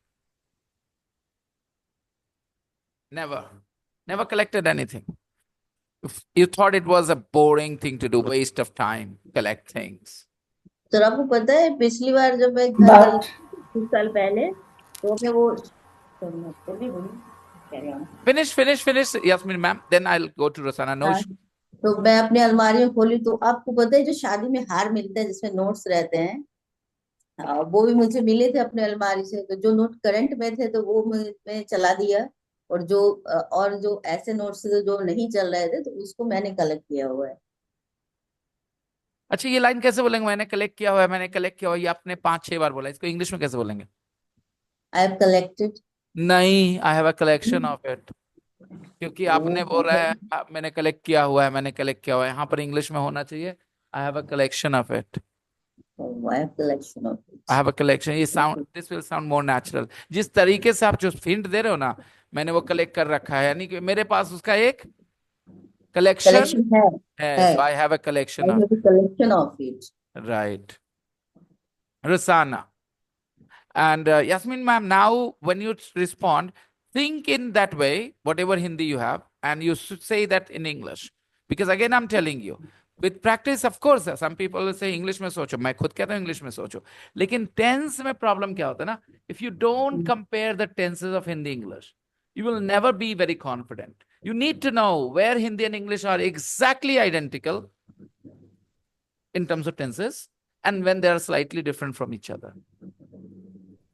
A: Never. Never collected anything. You thought it was a boring thing to do, waste of time, collect things.
C: तो आपको पता है पिछली बार जब मैं घर गई
D: But
C: कुछ साल पहले, तो मैं वो carry on.
A: Finish, Yasmin ma'am. Then I'll go to Rosanna. No
C: हाँ,
A: issue.
C: तो मैं अपनी अलमारी में खोली तो आपको पता है जो शादी में हार मिलते हैं जिसमें नोट्स रहते हैं, हाँ, वो भी मुझे मिले थे अपने अलमारी से। तो जो नोट करंट में थे तो वो मैं चला दिया, और जो ऐसे नोट्स थे जो नहीं चल रहे थे तो उसको मैंने कलेक्ट किया हुआ है।
A: अच्छा, ये लाइन कैसे बोलेंगे? मैंने कलेक्ट किया हुआ है, मैंने कलेक्ट किया हुआ है, ये आपने 5-6 बार बोला। इसको इंग्लिश में कैसे बोलेंगे?
C: I have collected.
A: नहीं, I have a collection of it. क्योंकि आपने बोला है मैंने कलेक्ट किया हुआ है, मैंने कलेक्ट किया हुआ है। यहाँ पर इंग्लिश में होना चाहिए I have a collection of it.
C: I have collection of it.
A: I have a collection. ये sound, this will sound more natural. जिस तरीके से आप जो हिंट दे रहे हो ना, मैंने वो कलेक्ट कर रखा है, यानी कि मेरे पास उसका एक कलेक्शन
C: कलेक्शन
A: है। So I have a collection
C: I
A: of,
C: have collection of it.
A: Right. Rosanna. And Yasmin ma'am, now when you respond, think in that way, whatever Hindi you have, and you should say that in English. Because again, I'm telling you, with practice, of course, some people will say English में सोचो, मैं खुद कहता हूँ English में सोचो, लेकिन tense में problem क्या होता है ना? If you don't compare the tenses of Hindi English, you will never be very confident. You need to know where Hindi and English are exactly identical in terms of tenses, and when they are slightly different from each other.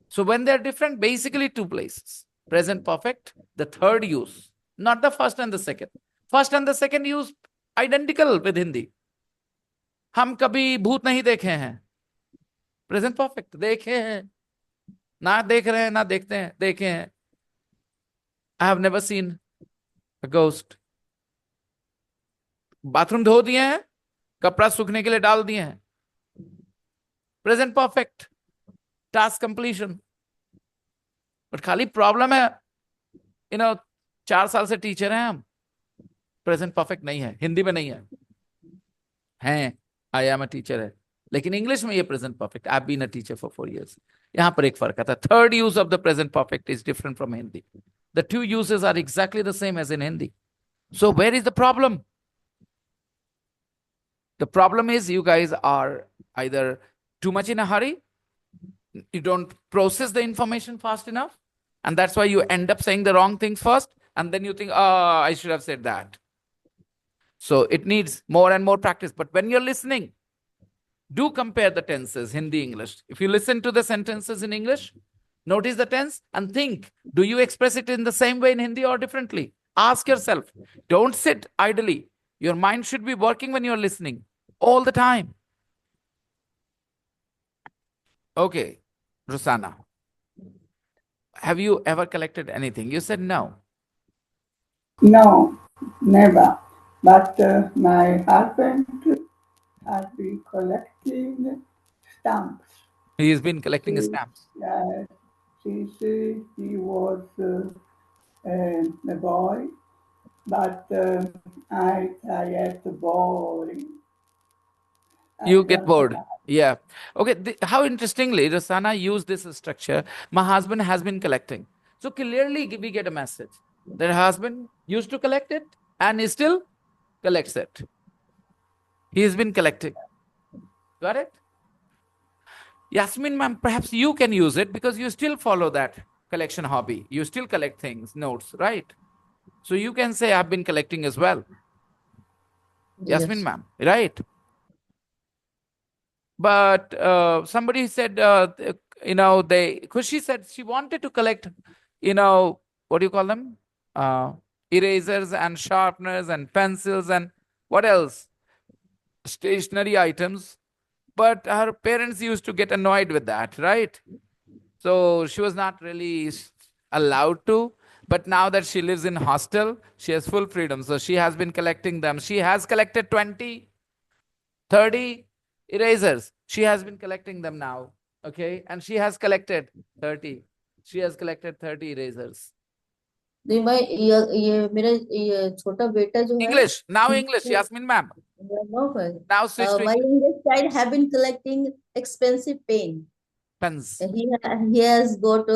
A: So when they're different, basically 2 places. Present perfect, the third use, not the first and the second. First and the second use identical with Hindi. हम कभी भूत नहीं देखे हैं, present perfect देखे हैं, ना देख रहे हैं ना देखते हैं, देखे हैं। I have never seen a ghost. Bathroom धो दिए हैं, कपड़ा सूखने के लिए डाल दिए हैं, present perfect, task completion. But खाली प्रॉब्लम है, 4 साल से टीचर हैं हम, प्रेजेंट परफेक्ट नहीं है, हिंदी में नहीं है आई एम अ टीचर है, लेकिन इंग्लिश में ये present perfect. I have been a teacher for 4 years। यहां पर एक फर्क आता है। Third use of the present perfect is different from Hindi. The 2 uses are exactly the same as in Hindi. So where is the problem? The problem is you guys are either too much in a hurry, you don't process the information fast enough, and that's why you end up saying the wrong things first, and then you think, oh, I should have said that. So it needs more and more practice. But when you're listening, do compare the tenses, Hindi, English. If you listen to the sentences in English, notice the tense and think, do you express it in the same way in Hindi or differently? Ask yourself. Don't sit idly. Your mind should be working when you're listening all the time. Okay, Rosanna, have you ever collected anything? You said no.
D: no, never. But my husband has been collecting stamps.
A: He's been collecting stamps.
D: Since he was a boy, but I get boring.
A: You get bored. Yeah. Okay. How interestingly, Rosanna used this structure. My husband has been collecting. So clearly we get a message that her husband used to collect it and he still collects it. He has been collecting. Got it? Yasmin ma'am, perhaps you can use it because you still follow that collection hobby. You still collect things, notes, right? So you can say, I've been collecting as well.
C: Yes.
A: Yasmin ma'am, right? But somebody said, Khushi said she wanted to collect, what do you call them? Erasers and sharpeners and pencils and what else? Stationery items. But her parents used to get annoyed with that, right? So she was not really allowed to. But now that she lives in hostel, she has full freedom. So she has been collecting them. She has collected 20, 30 erasers. She has been collecting them now. Okay. And she has collected 30 She has collected 30 erasers.
C: नहीं मैं ये मेरा ये छोटा बेटा जो है
A: English. Now English, Yasmin ma'am.
C: no,
A: Now switch to
C: my
A: English.
C: youngest child have been collecting expensive pens.
A: Pens.
C: He has got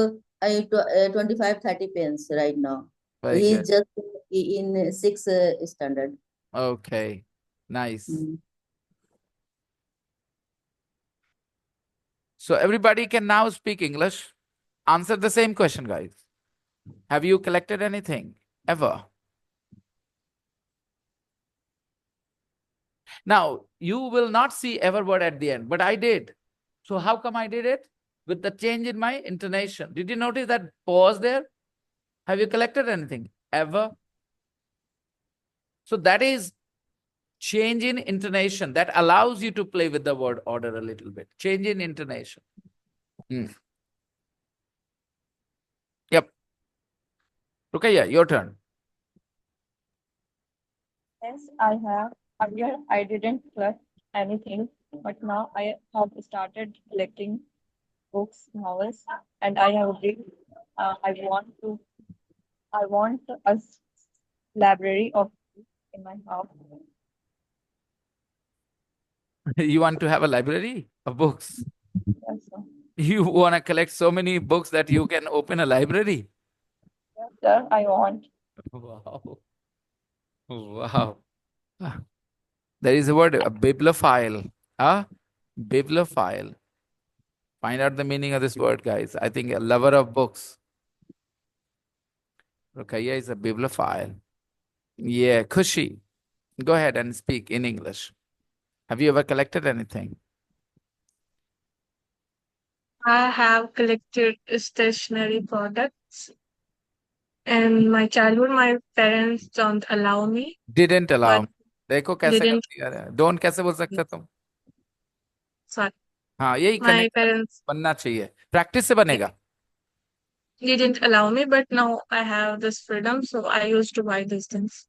C: 25-30 pens right now.
A: Very
C: He
A: good.
C: is just in sixth standard.
A: Okay. Nice. So everybody can now speak English. Answer the same question, guys. Have you collected anything ever? Now, you will not see ever word at the end, but I did. So how come I did it? With the change in my intonation. Did you notice that pause there? Have you collected anything ever? So that is change in intonation that allows you to play with the word order a little bit. Change in intonation. Yep. Rukaiya, your turn.
D: Yes, I have. Earlier, I didn't collect anything, but now I have started collecting books, novels, and I have read. I want a library of in my house.
A: You want to have a library of books?
D: Yes, sir.
A: You want to collect so many books that you can open a library?
D: Yes, sir, I want.
A: Wow. Wow. There is a word, a bibliophile. A bibliophile. Find out the meaning of this word, guys. I think a lover of books. Rukaiya is a bibliophile. Yeah, Khushi. Go ahead and speak in English. Have you ever collected anything?
B: I have collected stationery products. In my childhood, my parents don't allow me,
A: Didn't allow
B: but
A: me. देखो कैसे
B: didn't.
A: गलती कर रहे हैं. Don't कैसे बोल सकते तुम?
B: Sorry,
A: हाँ, यही
B: my
A: कनेक्ट
B: parents
A: बनना चाहिए. प्रैक्टिस से बनेगा.
B: didn't allow me, but now I have this freedom, so I used to buy these things.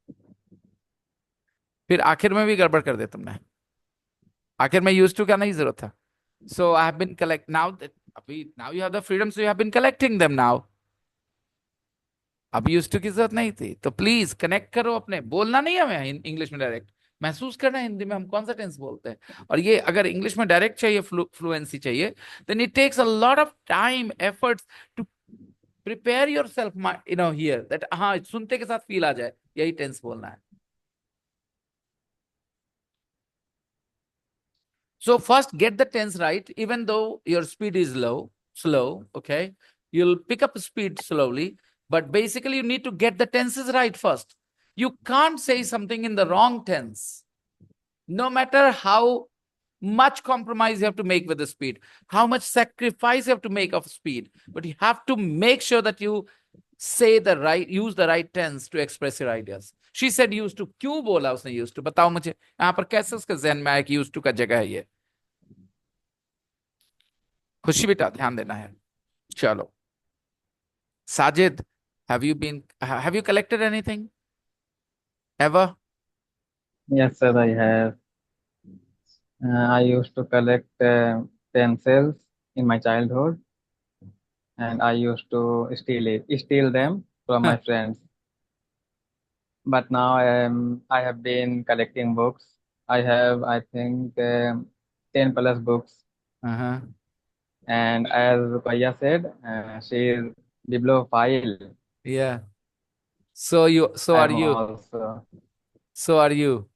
A: फिर आखिर में भी गड़बड़ कर दे तुमने. आखिर में used to का नहीं जरूरत था. So I have been collect now that now you have the freedom, so you have been collecting them now. अभी used to की जरूरत नहीं थी. तो प्लीज कनेक्ट करो अपने. बोलना नहीं है हमें इंग्लिश में डायरेक्ट. महसूस करना है हिंदी में हम कौन सा टेंस बोलते हैं. और ये अगर इंग्लिश में डायरेक्ट चाहिए, फ्लुएंसी चाहिए, then it takes a lot of time, efforts to prepare yourself, here that हाँ सुनते के साथ फील आ जाए यही टेंस बोलना है. So first get the tense right, even though your speed is slow, okay? You'll pick up speed slowly, but basically you need to get the tenses right first. You can't say something in the wrong tense. No matter how much compromise you have to make with the speed, how much sacrifice you have to make of speed, but you have to make sure that you use the right tense to express your ideas. She said used to. क्यों बोला उसने used to? बताओ मुझे यहाँ पर कैसे उसके जहन में आया कि used to का जगह है ये. खुशी बेटा ध्यान देना है. चलो. Sajid, have you collected anything ever?
E: Yes, sir, I have. I used to collect pencils in my childhood, and I used to steal them from my friends. But now I have been collecting books. I have, I think, 10 plus books.
A: Uh-huh.
E: And as Rukaiya said, she is bibliophile.
A: Yeah. So are you.
E: Also,
A: So are you.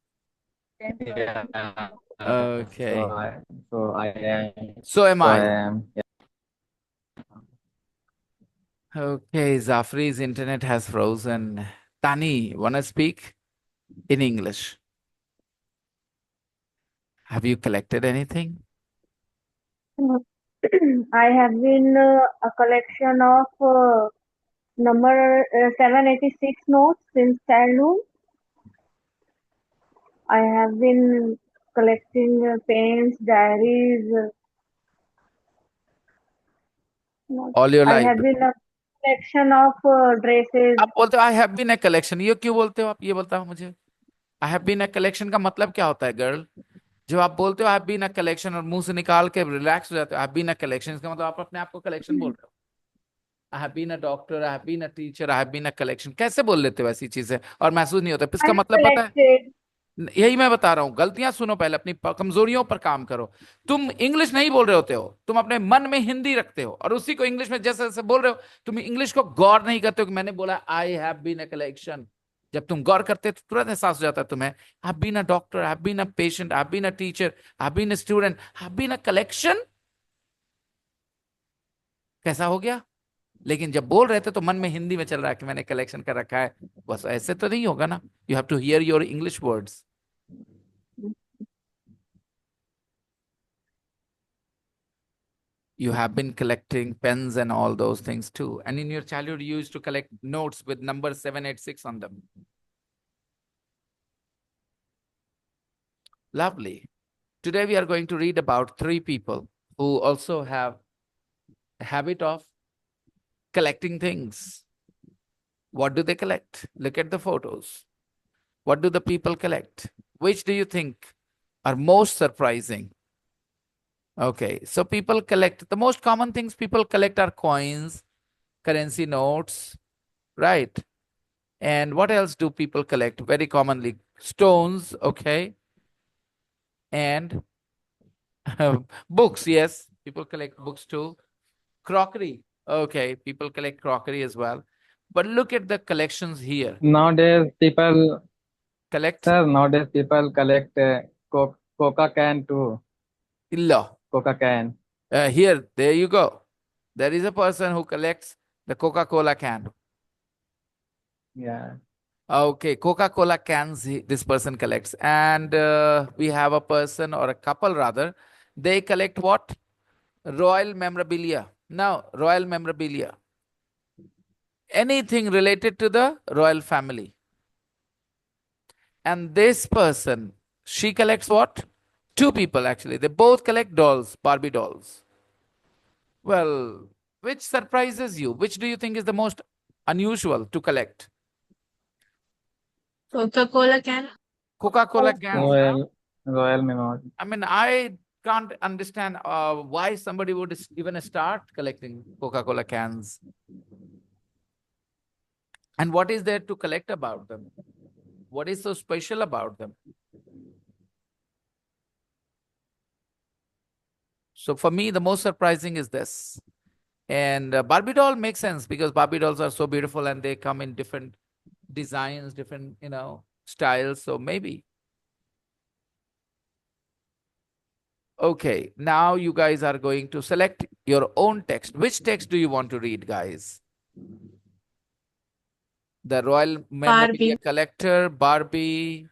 E: yeah.
A: Okay.
E: So I am.
A: So am
E: So I
A: I.
E: am. Yeah.
A: Okay, Zafri's internet has frozen. Tani, wanna speak in English? Have you collected anything?
F: I have been a collection of number 786 notes since childhood. I have been collecting pens, diaries.
A: All your
F: I
A: life.
F: have been a collection of dresses.
A: आप बोलते हो I have been a collection. ये क्यों बोलते हो आप? ये बोलता हो मुझे. I have been a collection का मतलब क्या होता है गर्ल? जब आप बोलते हो I have been a collection और मुंह से निकाल के रिलैक्स हो जाते हो I have been a collection, इसका मतलब आप अपने आप को कलेक्शन बोल रहे हो. I have been a doctor, I have been a teacher, I have been a collection, कैसे बोल लेते हो ऐसी चीजें और महसूस नहीं होता? इसका
F: आई
A: मतलब पता है,
F: कलेक्टेड।
A: यही मैं बता रहा हूँ, गलतियां सुनो पहले, अपनी कमजोरियों पर काम करो। तुम इंग्लिश नहीं बोल रहे होते हो, तुम अपने मन में हिंदी रखते हो और उसी को इंग्लिश में जैसे जैसे बोल रहे हो, तुम इंग्लिश को गौर नहीं करते हो कि मैंने बोला I have been a collection. जब तुम गौर करते हो तो तुरंत एहसास हो जाता है तुम्हें, I have been a doctor, I have been a patient, I have been a teacher, I have been a student, I have been a collection. कैसा हो गया? लेकिन जब बोल रहे थे तो मन में हिंदी में चल रहा है कि मैंने कलेक्शन कर रखा है। बस ऐसे तो नहीं होगा ना, you have to hear your English words. You have been collecting pens and all those things too. And in your childhood, you used to collect notes with number 786 on them. Lovely. Today, we are going to read about three people who also have a habit of collecting things. What do they collect? Look at the photos. What do the people collect? Which do you think are most surprising? Okay, so people collect, the most common things people collect are coins, currency notes, right? And what else do people collect very commonly? Stones, okay. And books, yes, people collect books too. Crockery, okay, people collect crockery as well. But look at the collections here.
E: Nowadays, people,
A: Collect
E: sir, nowadays people collect Coca can too.
A: illa.
E: Coca can.
A: Here, there you go. There is a person who collects the Coca-Cola can.
E: Yeah.
A: Okay, Coca-Cola cans this person collects. And we have a person or a couple rather. They collect what? Royal memorabilia. Now, royal memorabilia. Anything related to the royal family. And this person, she collects what? Two people actually. They both collect dolls, Barbie dolls. Well, which surprises you? Which do you think is the most unusual to collect?
B: Coca-Cola can.
A: Coca-Cola cans. Huh?
E: Royal memory.
A: I mean, I can't understand why somebody would even start collecting Coca-Cola cans. And what is there to collect about them? What is so special about them? So for me, the most surprising is this. And Barbie doll makes sense because Barbie dolls are so beautiful and they come in different designs, different, styles. So maybe. Okay, now you guys are going to select your own text. Which text do you want to read, guys? The Royal Memorabilia
B: Barbie.
A: Collector, Barbie.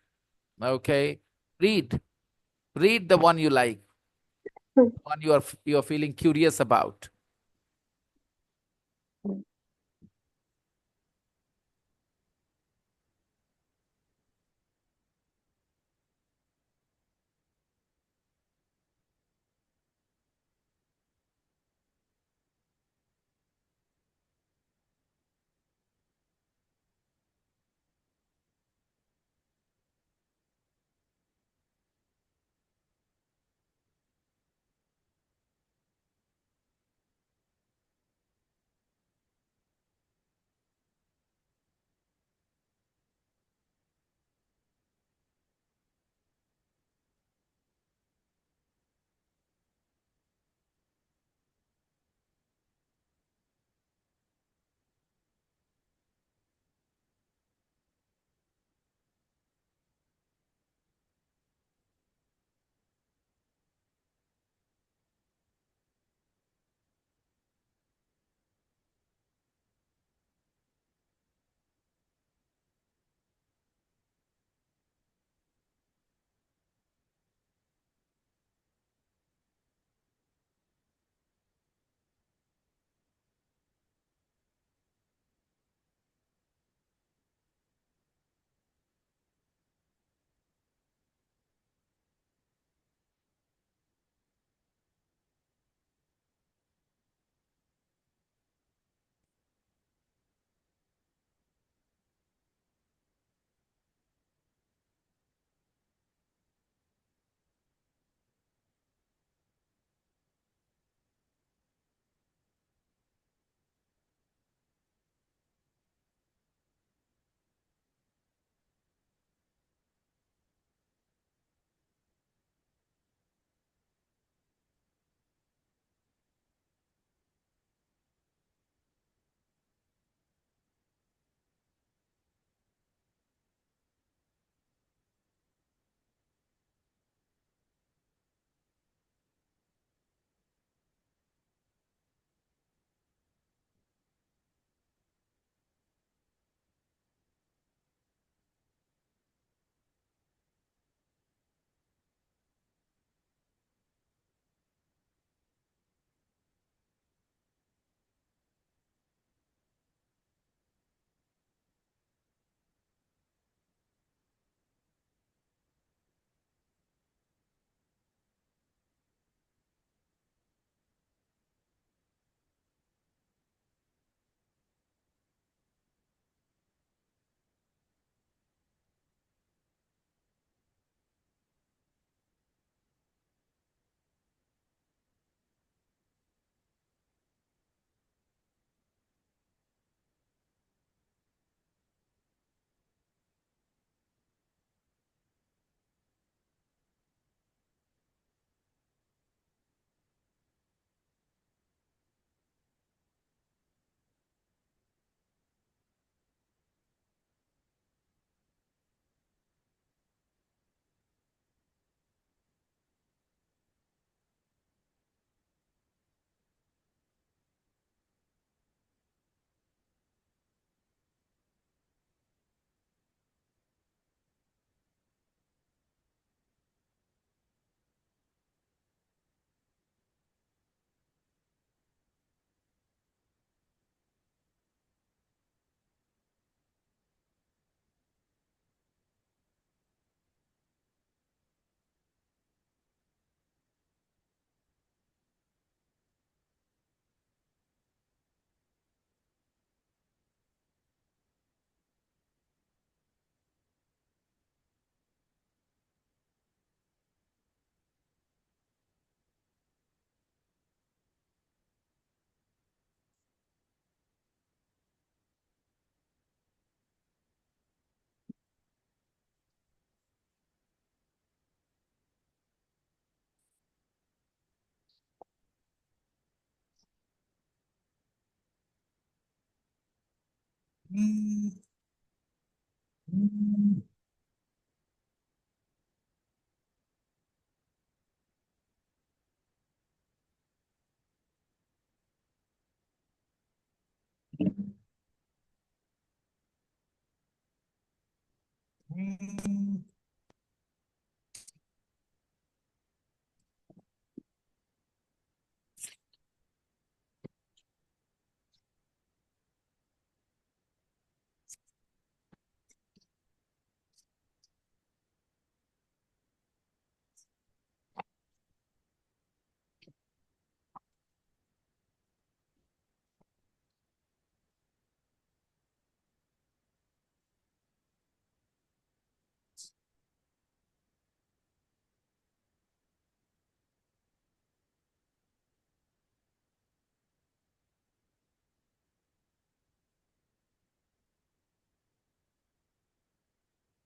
A: Okay, read. Read the one you like, one you are feeling curious about.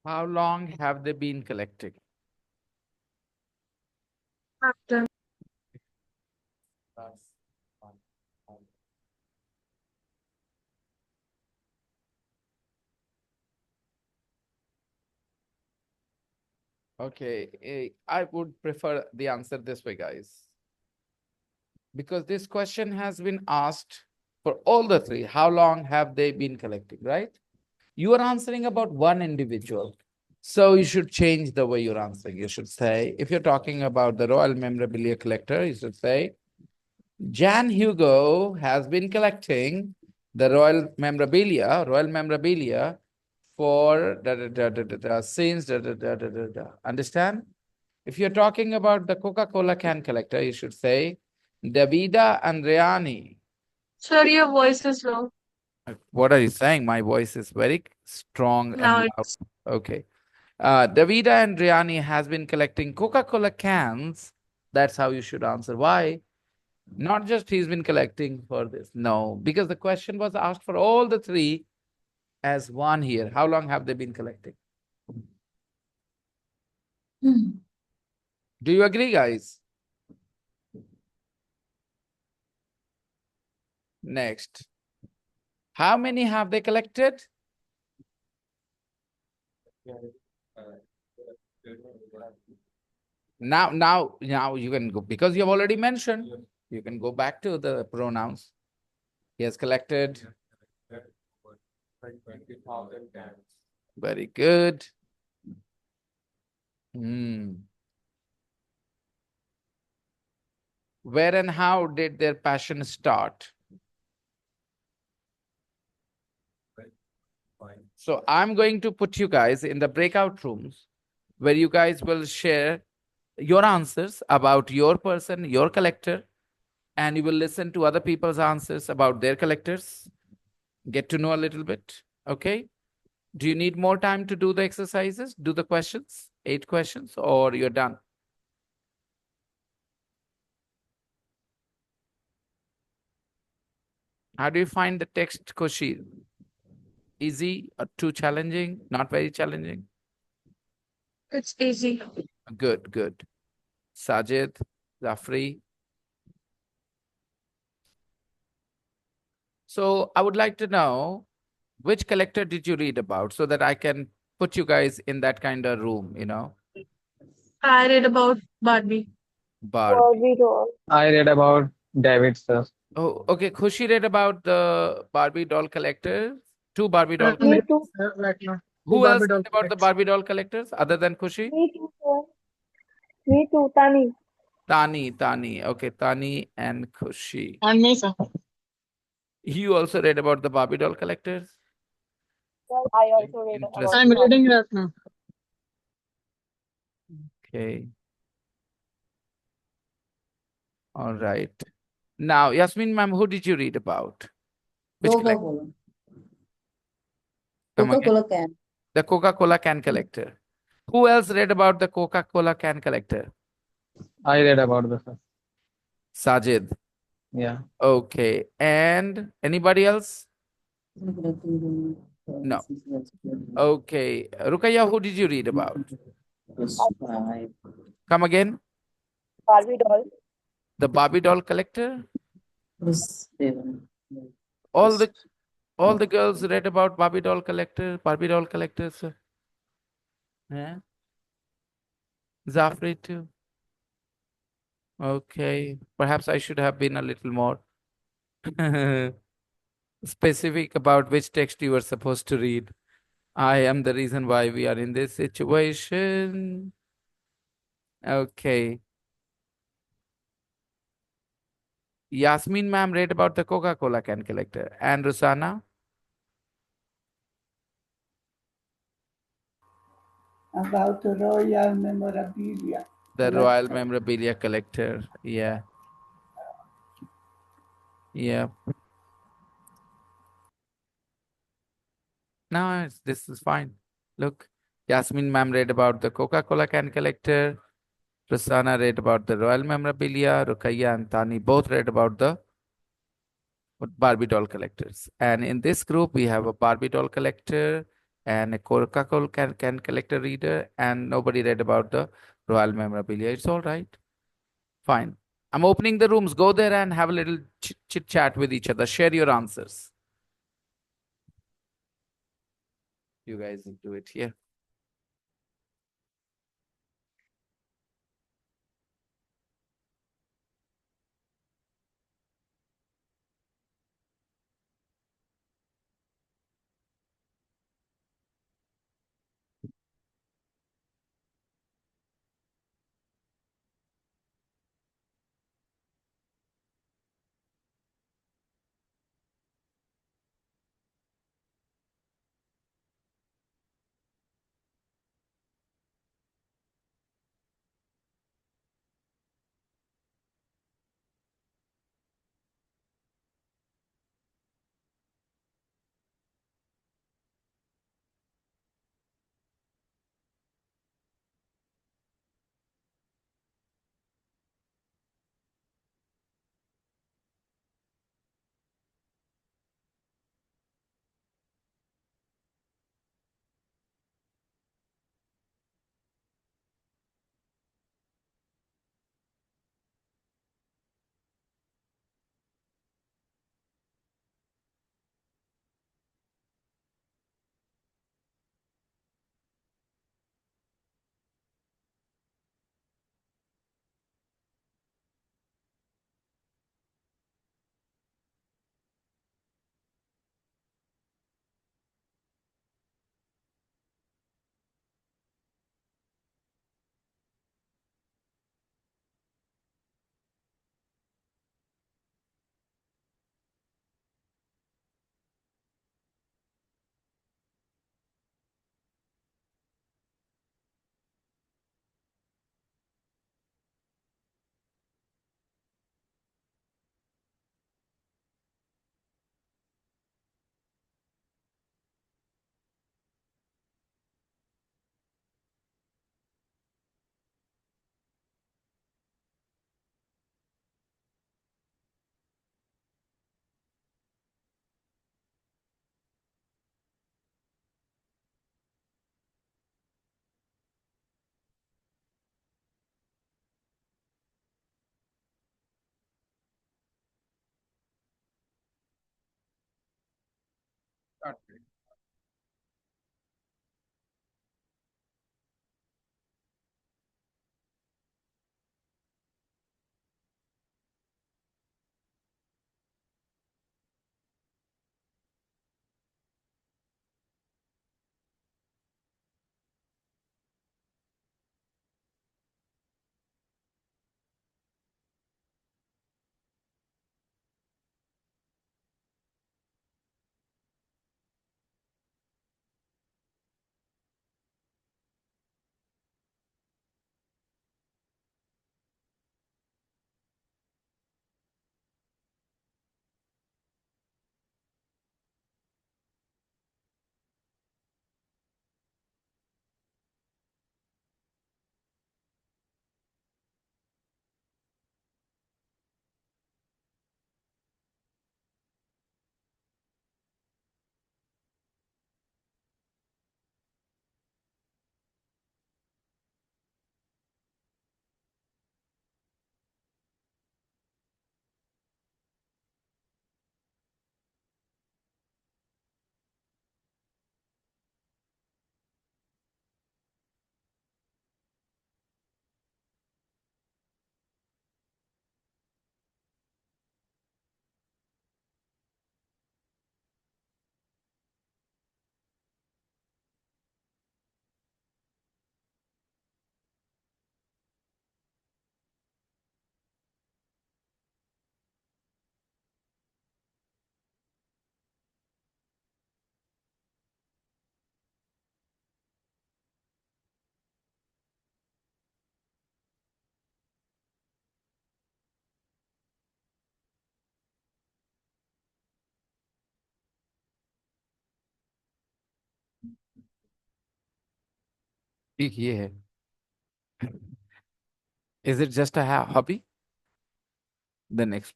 A: How long have they been collecting?
B: After
A: Okay, I would prefer the answer this way, guys. Because this question has been asked for all the three. How long have they been collecting, right? You are answering about one individual. So you should change the way you're answering. You should say, if you're talking about the Royal Memorabilia Collector, you should say, Jan Hugo has been collecting the Royal Memorabilia for since Understand? If you're talking about the Coca-Cola can collector, you should say Davida and Riani.
B: sir, your voice is low.
A: What are you saying? My voice is very strong and
B: Now
A: loud.
B: it's
A: Okay. Davida and Riani has been collecting Coca-Cola cans. That's how you should answer. Why? Not just he's been collecting for this. No, because the question was asked for all the three as one here. How long have they been collecting? Do you agree, guys? Next. How many have they collected? Now you can go, because you have already mentioned, you can go back to the pronouns. He has collected. Very good. Where and how did their passion start? So I'm going to put you guys in the breakout rooms where you guys will share your answers about your person, your collector, and you will listen to other people's answers about their collectors. Get to know a little bit. Okay. Do you need more time to do the exercises, do the questions, 8 questions, or you're done? How do you find the text, Koshi? Easy or too challenging? Not very challenging?
B: it's easy.
A: Good, good. Sajid, Zafri. So I would like to know, which collector did you read about so that I can put you guys in that kind of room,
B: I read about Barbie.
A: Barbie.
F: Barbie doll.
E: I read about David, sir.
A: Oh, okay. Khushi read about the Barbie doll collectors. 2 Barbie doll
F: Me
A: collectors.
F: too.
H: Right now.
A: Who else read about the Barbie doll collectors other than Khushi?
F: Me too, sir. Me too, Tani.
A: Tani. Okay, Tani and Khushi.
H: And me, sir.
A: You also read about the Barbie doll collectors?
D: Well, I also read about
A: Interesting.
H: I'm reading right now.
A: Okay. All right. Now, Yasmin ma'am, who did you read about? Which collector?
C: Coca-Cola.
A: Come again.
C: Coca-Cola can.
A: The Coca-Cola can collector. Who else read about the Coca-Cola can collector?
E: I read about the sir.
A: Sajid.
E: Yeah.
A: Okay. And anybody else?
C: No.
A: Okay. Rukaya, who did you read about? Come again.
D: Barbie doll.
A: The Barbie doll collector? All All the girls read about Barbie doll collectors. Yeah. Zafri too. Okay. Perhaps I should have been a little more specific about which text you were supposed to read. I am the reason why we are in this situation. Okay. Yasmin ma'am read about the Coca-Cola can collector. And Rusana?
H: About the royal memorabilia.
A: The
H: collector.
A: Royal Memorabilia collector. Yeah. Yeah. No, this is fine. Look, Yasmin ma'am read about the Coca-Cola can collector. Rusana read about the Royal Memorabilia. Rukaiya and Tani both read about the Barbie doll collectors. And in this group, we have a Barbie doll collector and a Coca-Cola can collector reader, and nobody read about the Royal Memorabilia. It's all right. Fine. I'm opening the rooms. Go there and have a little chit chat with each other. Share your answers. You guys do it here. एक ये है, is it just a hobby? The next,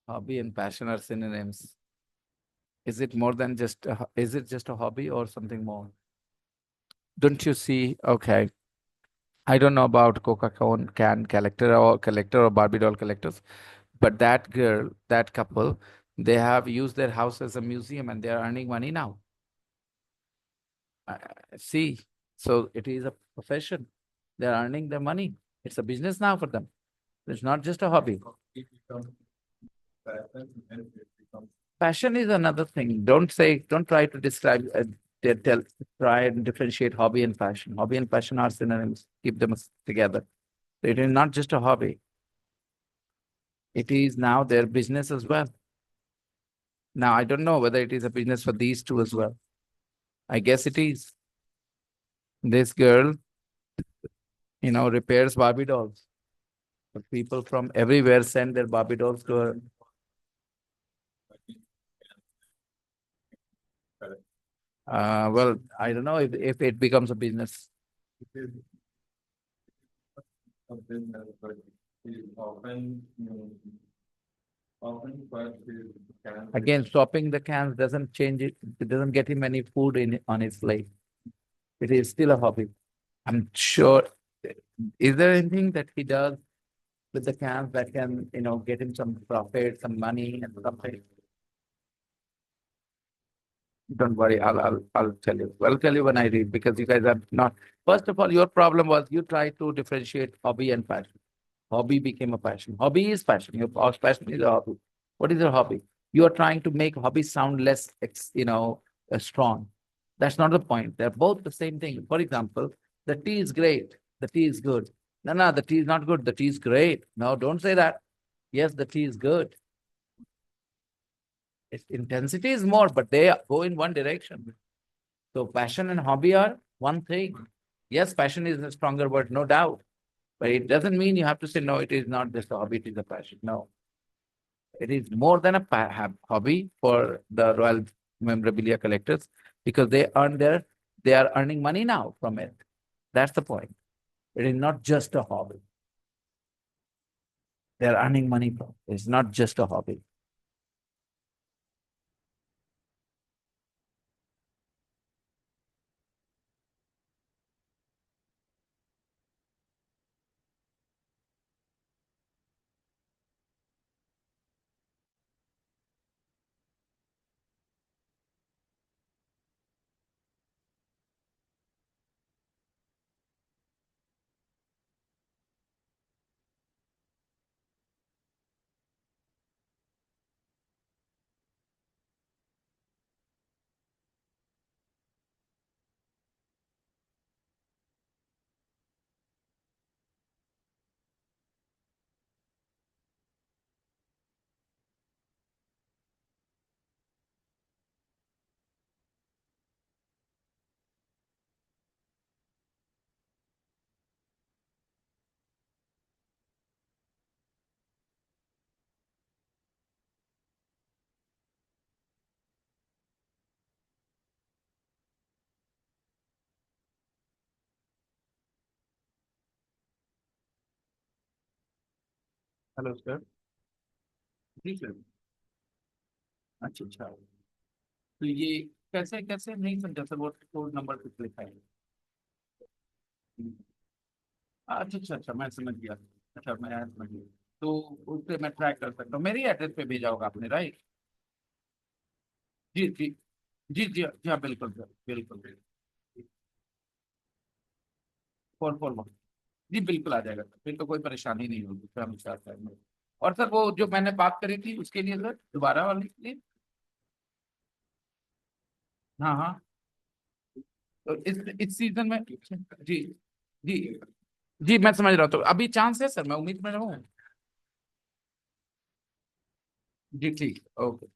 A: hobby and passion are synonyms. Is it more than just is it just a hobby or something more? Don't you see? Okay, I don't know about Coca-Cola can collector or Barbie doll collectors, but that girl, that couple, they have used their house as a museum and they are earning money now. Uh, See, so it is a profession. They are earning their money. It's a business now for them. It's not just a hobby.
G: It becomes passion and it becomes
A: Passion is another thing. Don't try to describe, try and differentiate hobby and passion. Hobby and passion are synonyms. Keep them together. So it is not just a hobby. It is now their business as well. Now, I don't know whether it is a business for these two as well. I guess it is. This girl, repairs Barbie dolls. But people from everywhere send their Barbie dolls to her.
G: correct.
A: Well, I don't know if it becomes a business.
G: It is a business, but it is often first is can
A: Again, swapping the cans doesn't change it. It doesn't get him any food on his plate. It is still a hobby. I'm sure. Is there anything that he does with the cans that can, get him some profit, some money, and something? Don't worry, I'll tell you. I'll tell you when I read because you guys are not. First of all, your problem was you tried to differentiate hobby and passion. Hobby became a passion. Hobby is passion. Your passion is a hobby. What is your hobby? You are trying to make hobby sound less, strong. That's not the point. They're both the same thing. For example, the tea is great. The tea is good. No, the tea is not good. The tea is great. No, don't say that. Yes, the tea is good. Its intensity is more, but they go in one direction. So passion and hobby are one thing. Yes, passion is a stronger word, no doubt. But it doesn't mean you have to say, no, it is not just a hobby, it is a passion. No, it is more than a hobby for the royal memorabilia collectors because they are earning money now from it. That's the point. It is not just a hobby. They're earning money from it. It's not just a hobby. Hello sir. जी sir. अच्छा। तो ये कैसे कैसे नहीं समझा sir, वो code number कुछ लिखा है। अच्छा, मैं समझ गया। अच्छा, मैं समझ गया। तो उससे मैं ट्रैक कर सकता हूँ, मेरी एड्रेस पे भेजा होगा आपने, राइट? जी जी। जी हाँ, बिल्कुल सर, बिल्कुल बिल्कुल। 441। जी बिल्कुल आ जाएगा सर, फिर तो कोई परेशानी नहीं होगी सर, हम साथ हैं। और सर वो जो मैंने बात करी थी उसके लिए सर, दोबारा वाली के लिए। हाँ हाँ। तो इस सीजन में जी जी जी मैं समझ रहा हूँ, तो अभी चांस है सर, मैं उम्मीद में रहूँ। जी ठीक, okay.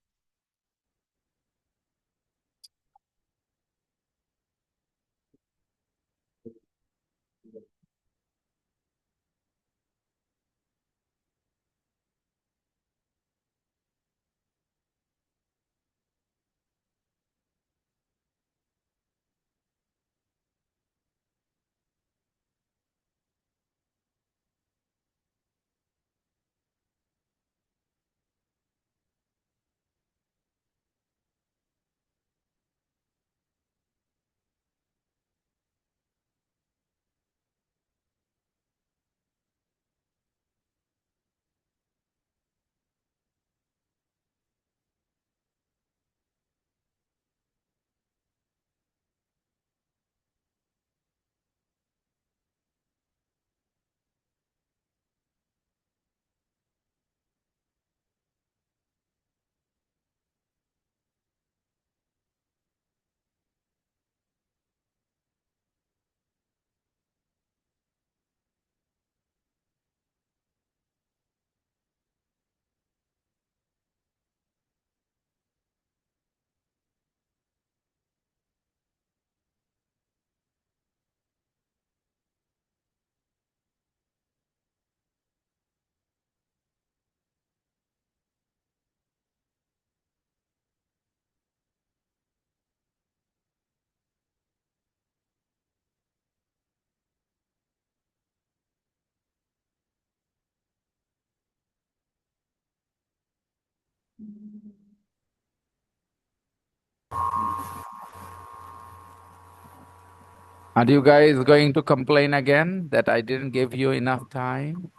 A: Are you guys going to complain again that I didn't give you enough time?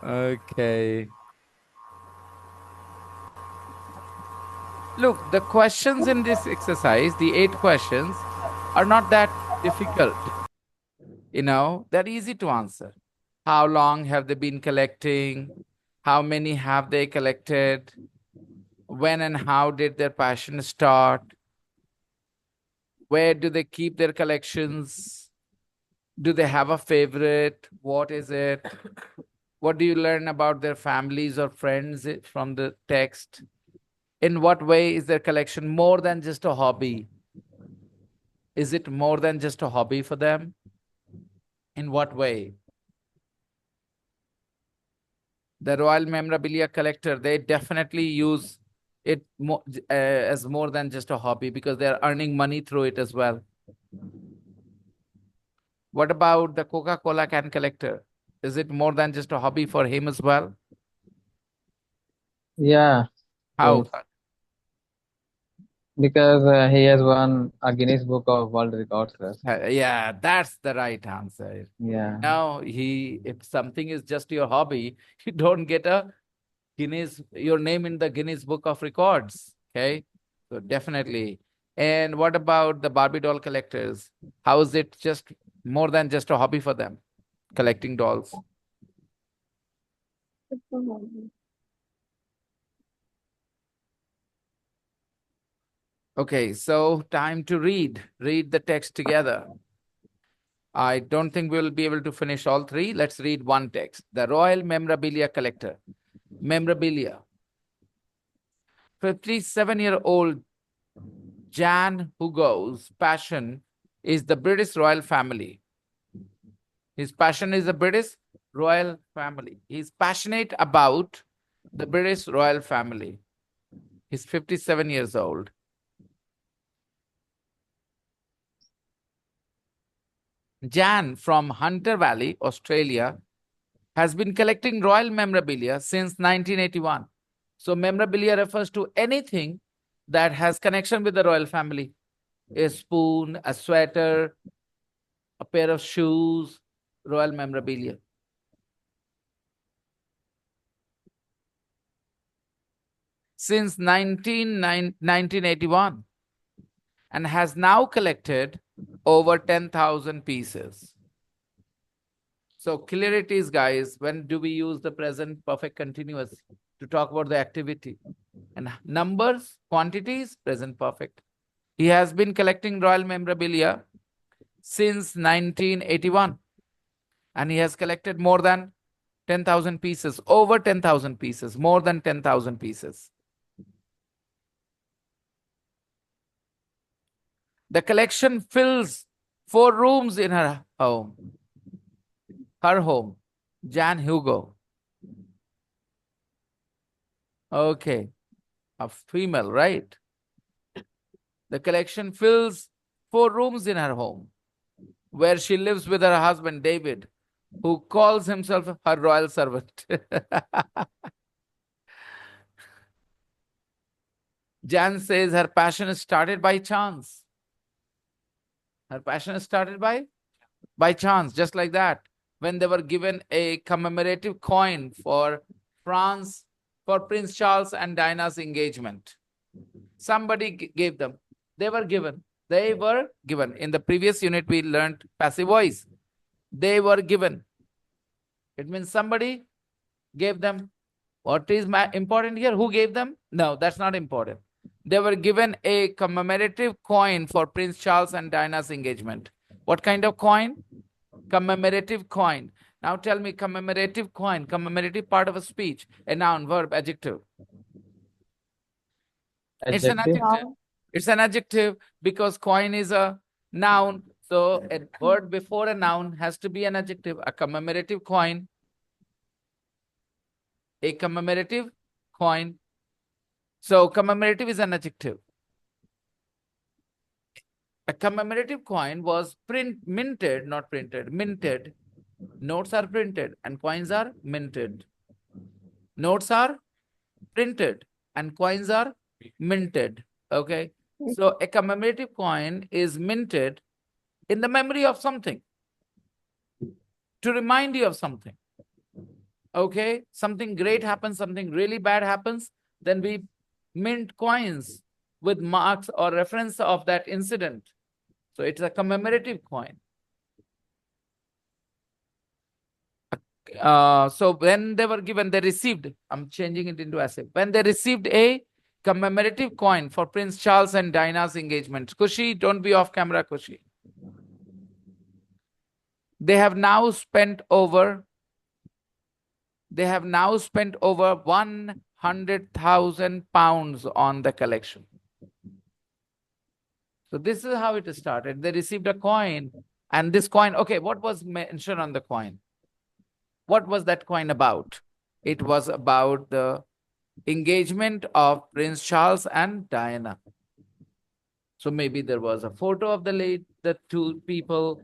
A: Okay. Look, the questions in this exercise, the 8 questions, are not that difficult. They're easy to answer. How long have they been collecting? How many have they collected? When and how did their passion start? Where do they keep their collections? Do they have a favorite? What is it? What do you learn about their families or friends from the text? In what way is their collection more than just a hobby? Is it more than just a hobby for them? In what way? The Royal Memorabilia Collector, they definitely use it as more than just a hobby because they're earning money through it as well. What about the Coca-Cola can collector? Is it more than just a hobby for him as well?
E: Yeah,
A: How?
E: yes. Because he has won a Guinness Book of World Records, sir.
A: Yeah, that's the right answer.
E: Yeah.
A: Now, if something is just your hobby, you don't get your name in the Guinness Book of Records. Okay, so definitely. And what about the Barbie doll collectors? How is it just more than just a hobby for them, collecting dolls? Okay, so time to read. Read the text together. I don't think we'll be able to finish all 3. Let's read one text. The Royal Memorabilia Collector. Memorabilia. 57-year-old Jan Hugo's passion is the British royal family. His passion is the British royal family. He's passionate about the British royal family. He's 57 years old. Jan from Hunter Valley, Australia, has been collecting royal memorabilia since 1981. So memorabilia refers to anything that has connection with the royal family. A spoon, a sweater, a pair of shoes, royal memorabilia. Since 1981 and has now collected over 10,000 pieces. So clarities, guys, when do we use the present perfect continuous to talk about the activity? And numbers, quantities, present perfect. He has been collecting royal memorabilia since 1981 and he has collected more than 10,000 pieces, over 10,000 pieces, more than 10,000 pieces. The collection fills 4 rooms in her home. Her home, Jan Hugo. Okay, a female, right? The collection fills 4 rooms in her home, where she lives with her husband, David, who calls himself her royal servant. Jan says her passion started by chance. Her passion started by chance, just like that. When they were given a commemorative coin for France, for Prince Charles and Diana's engagement. Somebody gave them. They were given. They were given. In the previous unit, we learned passive voice. They were given. It means somebody gave them. What is important here? Who gave them? No, that's not important. They were given a commemorative coin for Prince Charles and Diana's engagement. What kind of coin? Commemorative coin. Now tell me, commemorative coin, commemorative part of a speech, a noun, verb, adjective. It's an adjective. It's an adjective because coin is a noun. So a word before a noun has to be an adjective. A commemorative coin. A commemorative coin. So commemorative is an adjective. A commemorative coin was minted Notes are printed and coins are minted. Notes are printed and coins are minted. Okay. So a commemorative coin is minted in the memory of something, to remind you of something. Okay. Something great happens, something really bad happens, then we mint coins with marks or reference of that incident. So it's a commemorative coin. So when they were given, they received, I'm changing it into essay. When they received a commemorative coin for Prince Charles and Diana's engagement. Kushi, don't be off camera, Kushi. They have now spent over 100,000 pounds on the collection. So this is how it started. They received a coin, and this coin, okay, what was mentioned on the coin? What was that coin about? It was about the engagement of Prince Charles and Diana. So maybe there was a photo of the two people.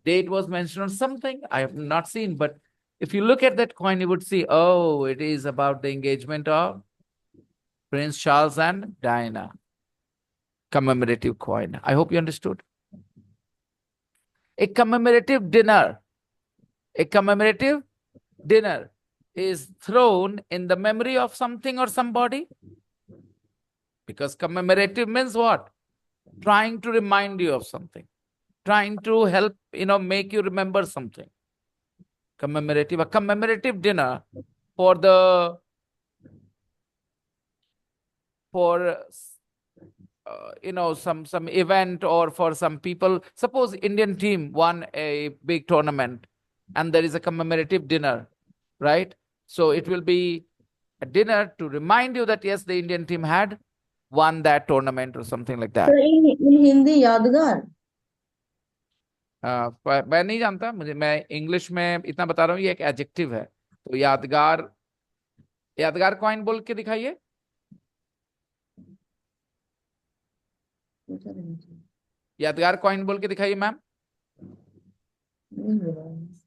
A: Date was mentioned or something. I have not seen, but if you look at that coin, you would see, oh, it is about the engagement of Prince Charles and Diana. Commemorative coin. I hope you understood. A commemorative dinner. A commemorative dinner is thrown in the memory of something or somebody. Because commemorative means what? Trying to remind you of something. Trying to help, make you remember something. Commemorative. A commemorative dinner for some event, or for some people. Suppose Indian team won a big tournament and there is a commemorative dinner, right? So it will be a dinner to remind you that yes, the Indian team had won that tournament or something like that.
C: So in Hindi, यादगार.
A: मैं नहीं जानता, मैं English में इतना बता रहा हूँ, ये एक एडजेक्टिव है। तो यादगार कॉइन बोल के दिखाइए। यादगार कॉइन बोल के दिखाइए मैम।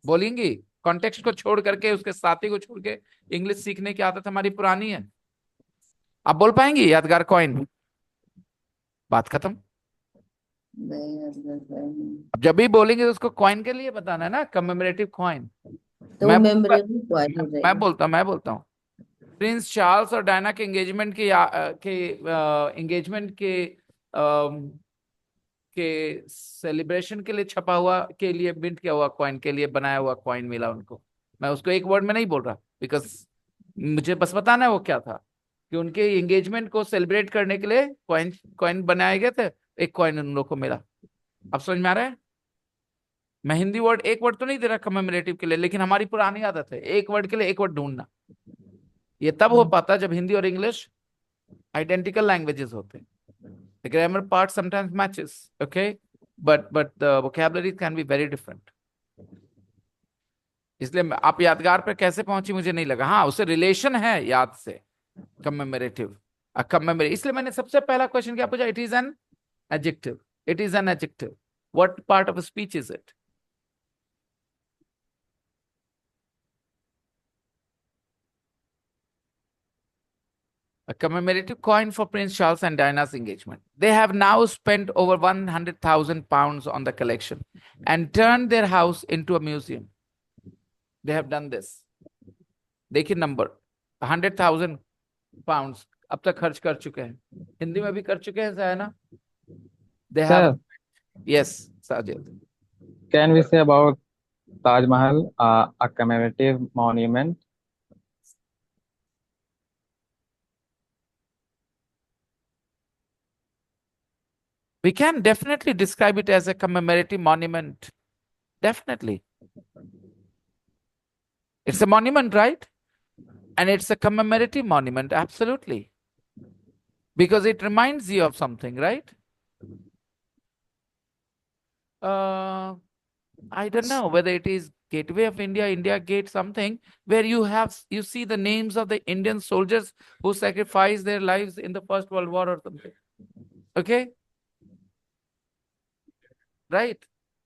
A: बोलेंगी? कॉन्टेक्स्ट को छोड़ करके, उसके साथी को छोड़ के इंग्लिश सीखने की आदत हमारी पुरानी है। आप बोल पाएंगी यादगार कॉइन? बात खत्म। अब जब भी बोलेंगे तो उसको कॉइन के लिए बताना है ना, कमेमोरेटिव कॉइन।
C: तो
A: मैं बोलता हूँ प्रिंस चार्ल्स और डायना के एंगेजमेंट के सेलिब्रेशन के लिए छपा हुआ, के लिए मिंट किया हुआ कॉइन, के लिए बनाया हुआ कॉइन मिला उनको। मैं उसको एक वर्ड में नहीं बोल रहा, बिकॉज मुझे बस बताना है वो क्या था, कि उनके एंगेजमेंट को सेलिब्रेट करने के लिए कॉइन बनाए गए थे, एक कॉइन उन लोग को मिला। अब समझ में आ रहा है? मैं हिंदी वर्ड एक वर्ड तो नहीं दे रहा कमेमोरेटिव के लिए, लेकिन हमारी पुरानी आदत है एक वर्ड के लिए एक वर्ड ढूंढना। ये तब हो पाता जब हिंदी और इंग्लिश आइडेंटिकल लैंग्वेजेस होते हैं। The grammar part sometimes matches, okay, but the vocabulary can be very different. इसलिए आप यादगार पे कैसे पहुंची मुझे नहीं लगा। हाँ, उससे रिलेशन है याद से, कमेमोरेटिव, इसलिए मैंने सबसे पहला क्वेश्चन क्या पूछा? It is an adjective. It is an adjective. What part of speech is it? A commemorative coin for Prince Charles and Diana's engagement. They have now spent over 100,000 pounds on the collection and turned their house into a museum. They have done this. देखिए number 100,000 pounds अब तक खर्च कर चुके हैं। हिंदी में भी कर चुके हैं शायद ना? They have. Yes, Sajid.
E: Can we say about Taj Mahal, a commemorative monument?
A: We can definitely describe it as a commemorative monument. Definitely. It's a monument, right? And it's a commemorative monument, absolutely. Because it reminds you of something, right? I don't know whether it is Gateway of India, India Gate, something where you see the names of the Indian soldiers who sacrificed their lives in the First World War or something. Okay? Right?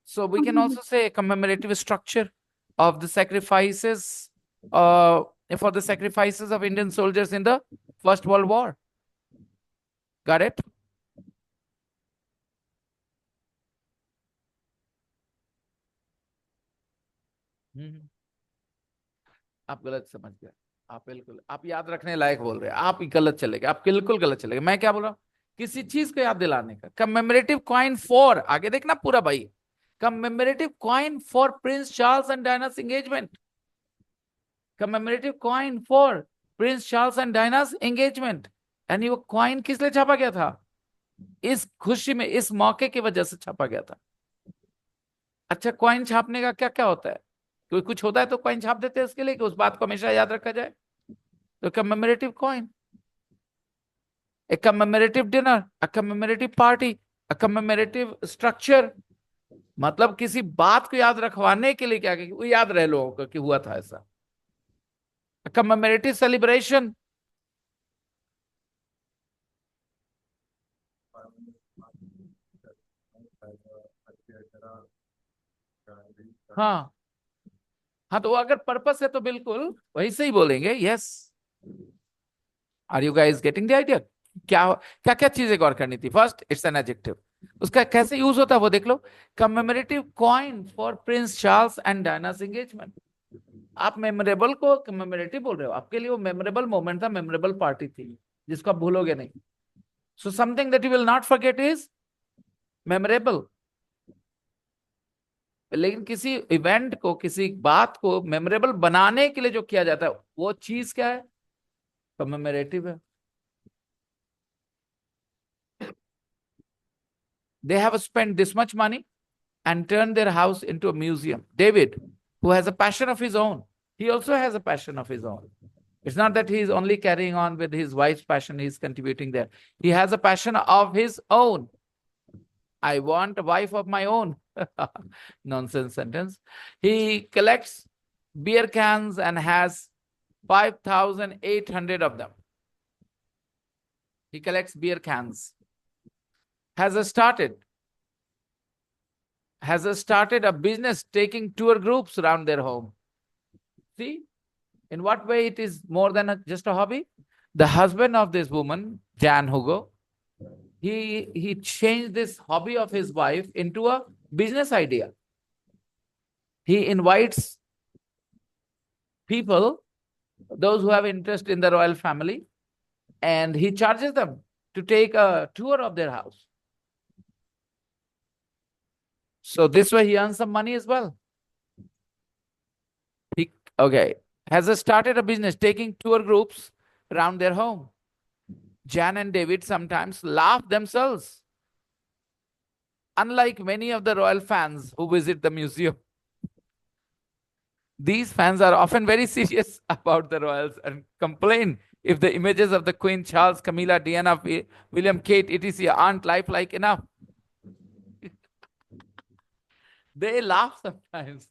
A: So we can also say a commemorative structure. of the sacrifices for the sacrifices of Indian soldiers in the First World War. Got it? आप गलत समझ गए। आप बिल्कुल, आप याद रखने लायक बोल रहे हैं, आप गलत चले गए, आप बिल्कुल गलत चले गए। मैं क्या बोल रहा हूँ, किसी चीज को याद दिलाने का। कमेमोरेटिव कॉइन फॉर, आगे देखना पूरा भाई, commemorative coin for Prince Charles and Diana's engagement. Commemorative coin for Prince Charles and Diana's engagement. यानी वो कॉइन किस लिए छापा गया था? इस खुशी में, इस मौके की वजह से छापा गया था। अच्छा, कॉइन छापने का क्या क्या होता है? कोई कुछ होता है तो कॉइन छाप देते हैं उसके लिए कि उस बात को हमेशा याद रखा जाए। तो commemorative coin, a commemorative dinner, a commemorative party, a commemorative structure, मतलब किसी बात को याद रखवाने के लिए क्या कि वो याद रह लोगों को कि हुआ था ऐसा। A commemorative celebration, हाँ हाँ, तो अगर पर्पस है तो बिल्कुल वही से ही बोलेंगे। Yes, are you guys getting the idea? क्या क्या क्या चीजें गौर करनी थी? फर्स्ट, इट्स एन एडजेक्टिव, उसका कैसे यूज होता है वो देख लो। Commemorative coin for Prince Charles and Diana's engagement. आप मेमोरेबल को कमेमोरेटिव बोल रहे हो, आपके लिए वो मेमोरेबल मोमेंट था, मेमोरेबल पार्टी थी जिसको आप भूलोगे नहीं। So something that you will not forget is memorable. लेकिन किसी इवेंट को, किसी बात को मेमोरेबल बनाने के लिए जो किया जाता है वो चीज क्या है? कमेमोरेटिव है। They have spent this much money and turned their house into a museum. David, who has a passion of his own, he also has a passion of his own. It's not that he is only carrying on with his wife's passion, he's contributing there. He has a passion of his own. I want a wife of my own. Nonsense sentence. He collects beer cans and has 5,800 of them. He collects beer cans. Has started a business taking tour groups around their home. See, in what way it is more than just a hobby? The husband of this woman, Jan Hugo, he changed this hobby of his wife into a business idea. He invites people, those who have interest in the royal family, and he charges them to take a tour of their house. So this way he earns some money as well. He has started a business taking tour groups around their home. Jan and David sometimes laugh themselves, unlike many of the royal fans who visit the museum. These fans are often very serious about the royals and complain if the images of the Queen, Charles, Camilla, Diana, William, Kate, etc. aren't lifelike enough. They laugh sometimes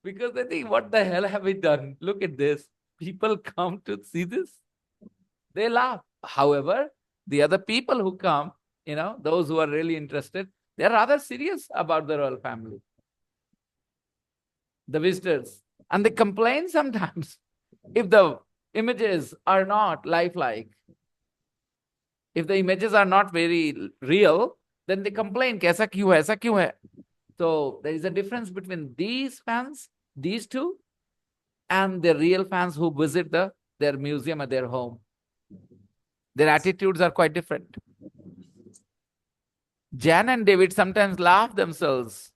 A: because they think, what the hell have we done? Look at this. People come to see this. They laugh. However, the other people who come, those who are really interested, they're rather serious about the royal family. The visitors. And they complain sometimes if the images are not lifelike. If the images are not very real, then they complain, kaisa kyun hai, aisa kyun hai? So there is a difference between these fans, these two, and the real fans who visit their museum at their home. Their attitudes are quite different. Jan and David sometimes laugh themselves.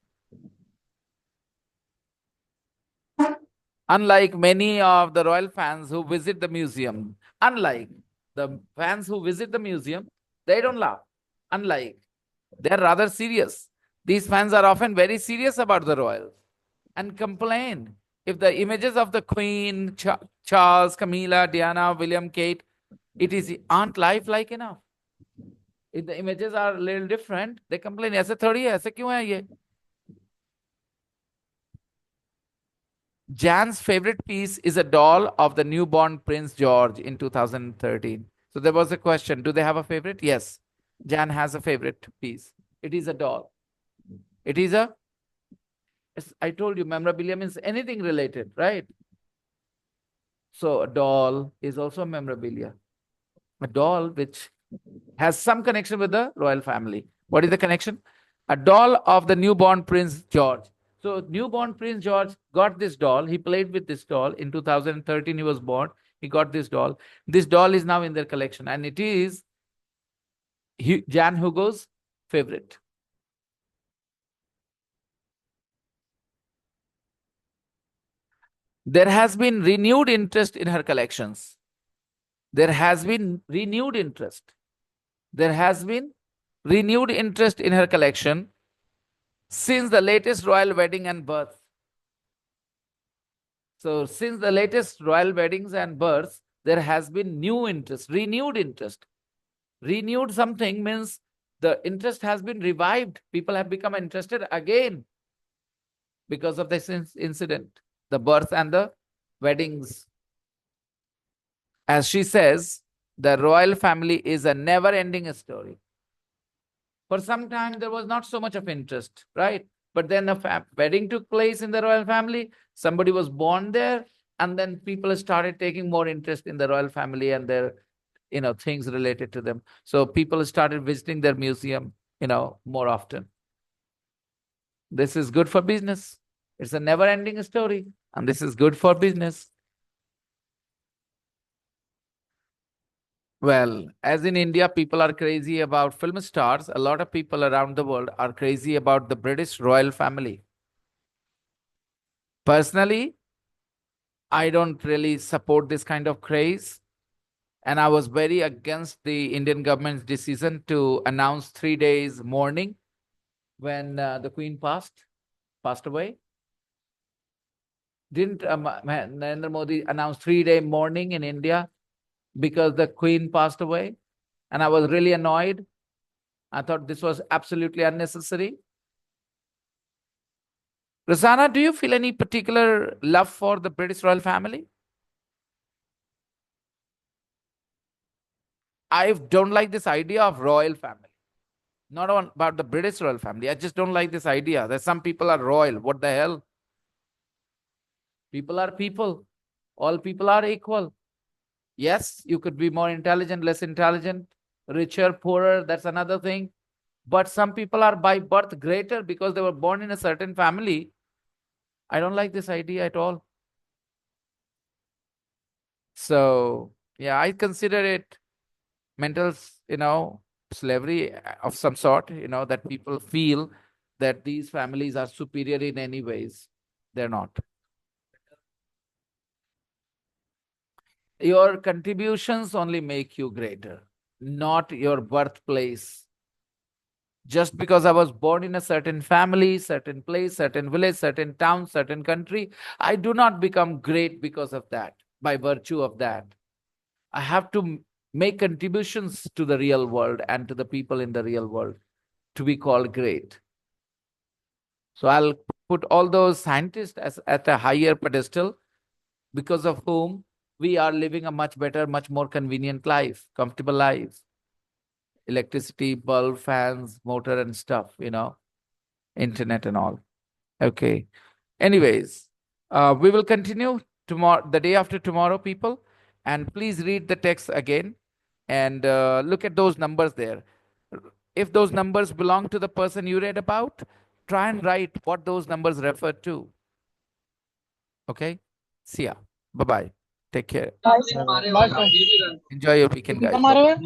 A: Unlike many of the royal fans who visit the museum, unlike the fans who visit the museum, they don't laugh. Unlike, they're rather serious. These fans are often very serious about the royals and complain if the images of the Queen, Charles, Camilla, Diana, William, Kate, aren't lifelike enough. If the images are a little different, they complain, ऐसे थोड़ी है, ऐसे क्यों है ये? Jan's favorite piece is a doll of the newborn Prince George in 2013. So there was a question, do they have a favorite? Yes, Jan has a favorite piece. It is a doll. It is a I told you memorabilia means anything related, right? So a doll is also memorabilia. A doll which has some connection with the royal family. What is the connection? A doll of the newborn Prince George. So newborn Prince George got this doll. He played with this doll. In 2013, he was born. He got this doll. This doll is now in their collection, and it is Jan Hugo's favorite. There has been renewed interest in her collections. There has been renewed interest. There has been renewed interest in her collection since the latest royal wedding and birth. So since the latest royal weddings and births, there has been new interest, renewed interest. Renewed something means the interest has been revived. People have become interested again because of this incident, the birth and the weddings. As she says, the royal family is a never-ending story. For some time, there was not so much of interest, right? But then a wedding took place in the royal family. Somebody was born there, and then people started taking more interest in the royal family and their, things related to them. So people started visiting their museum, more often. This is good for business. It's a never-ending story, and this is good for business. Well, as in India, people are crazy about film stars. A lot of people around the world are crazy about the British royal family. Personally, I don't really support this kind of craze. And I was very against the Indian government's decision to announce 3 days mourning when the Queen passed away. Didn't Narendra Modi announce 3-day mourning in India because the Queen passed away? And I was really annoyed. I thought this was absolutely unnecessary. Rosanna, do you feel any particular love for the British royal family? I don't like this idea of royal family. Not about the British royal family. I just don't like this idea that some people are royal. What the hell? People are people. All people are equal. Yes, you could be more intelligent, less intelligent, richer, poorer. That's another thing. But some people are by birth greater because they were born in a certain family. I don't like this idea at all. So, yeah, I consider it mental, slavery of some sort, that people feel that these families are superior in any ways. They're not. Your contributions only make you greater, not your birthplace. Just because I was born in a certain family, certain place, certain village, certain town, certain country, I do not become great because of that, by virtue of that. I have to make contributions to the real world and to the people in the real world to be called great. So I'll put all those scientists at a higher pedestal, because of whom we are living a much better, much more convenient life, comfortable life. Electricity, bulb, fans, motor and stuff, internet and all. Okay. Anyways, we will continue tomorrow, the day after tomorrow, people. And please read the text again and look at those numbers there. If those numbers belong to the person you read about, try and write what those numbers refer to. Okay? See ya. Bye-bye. Take care.
D: Bye, sir.
A: Enjoy your weekend, guys. Bye-bye.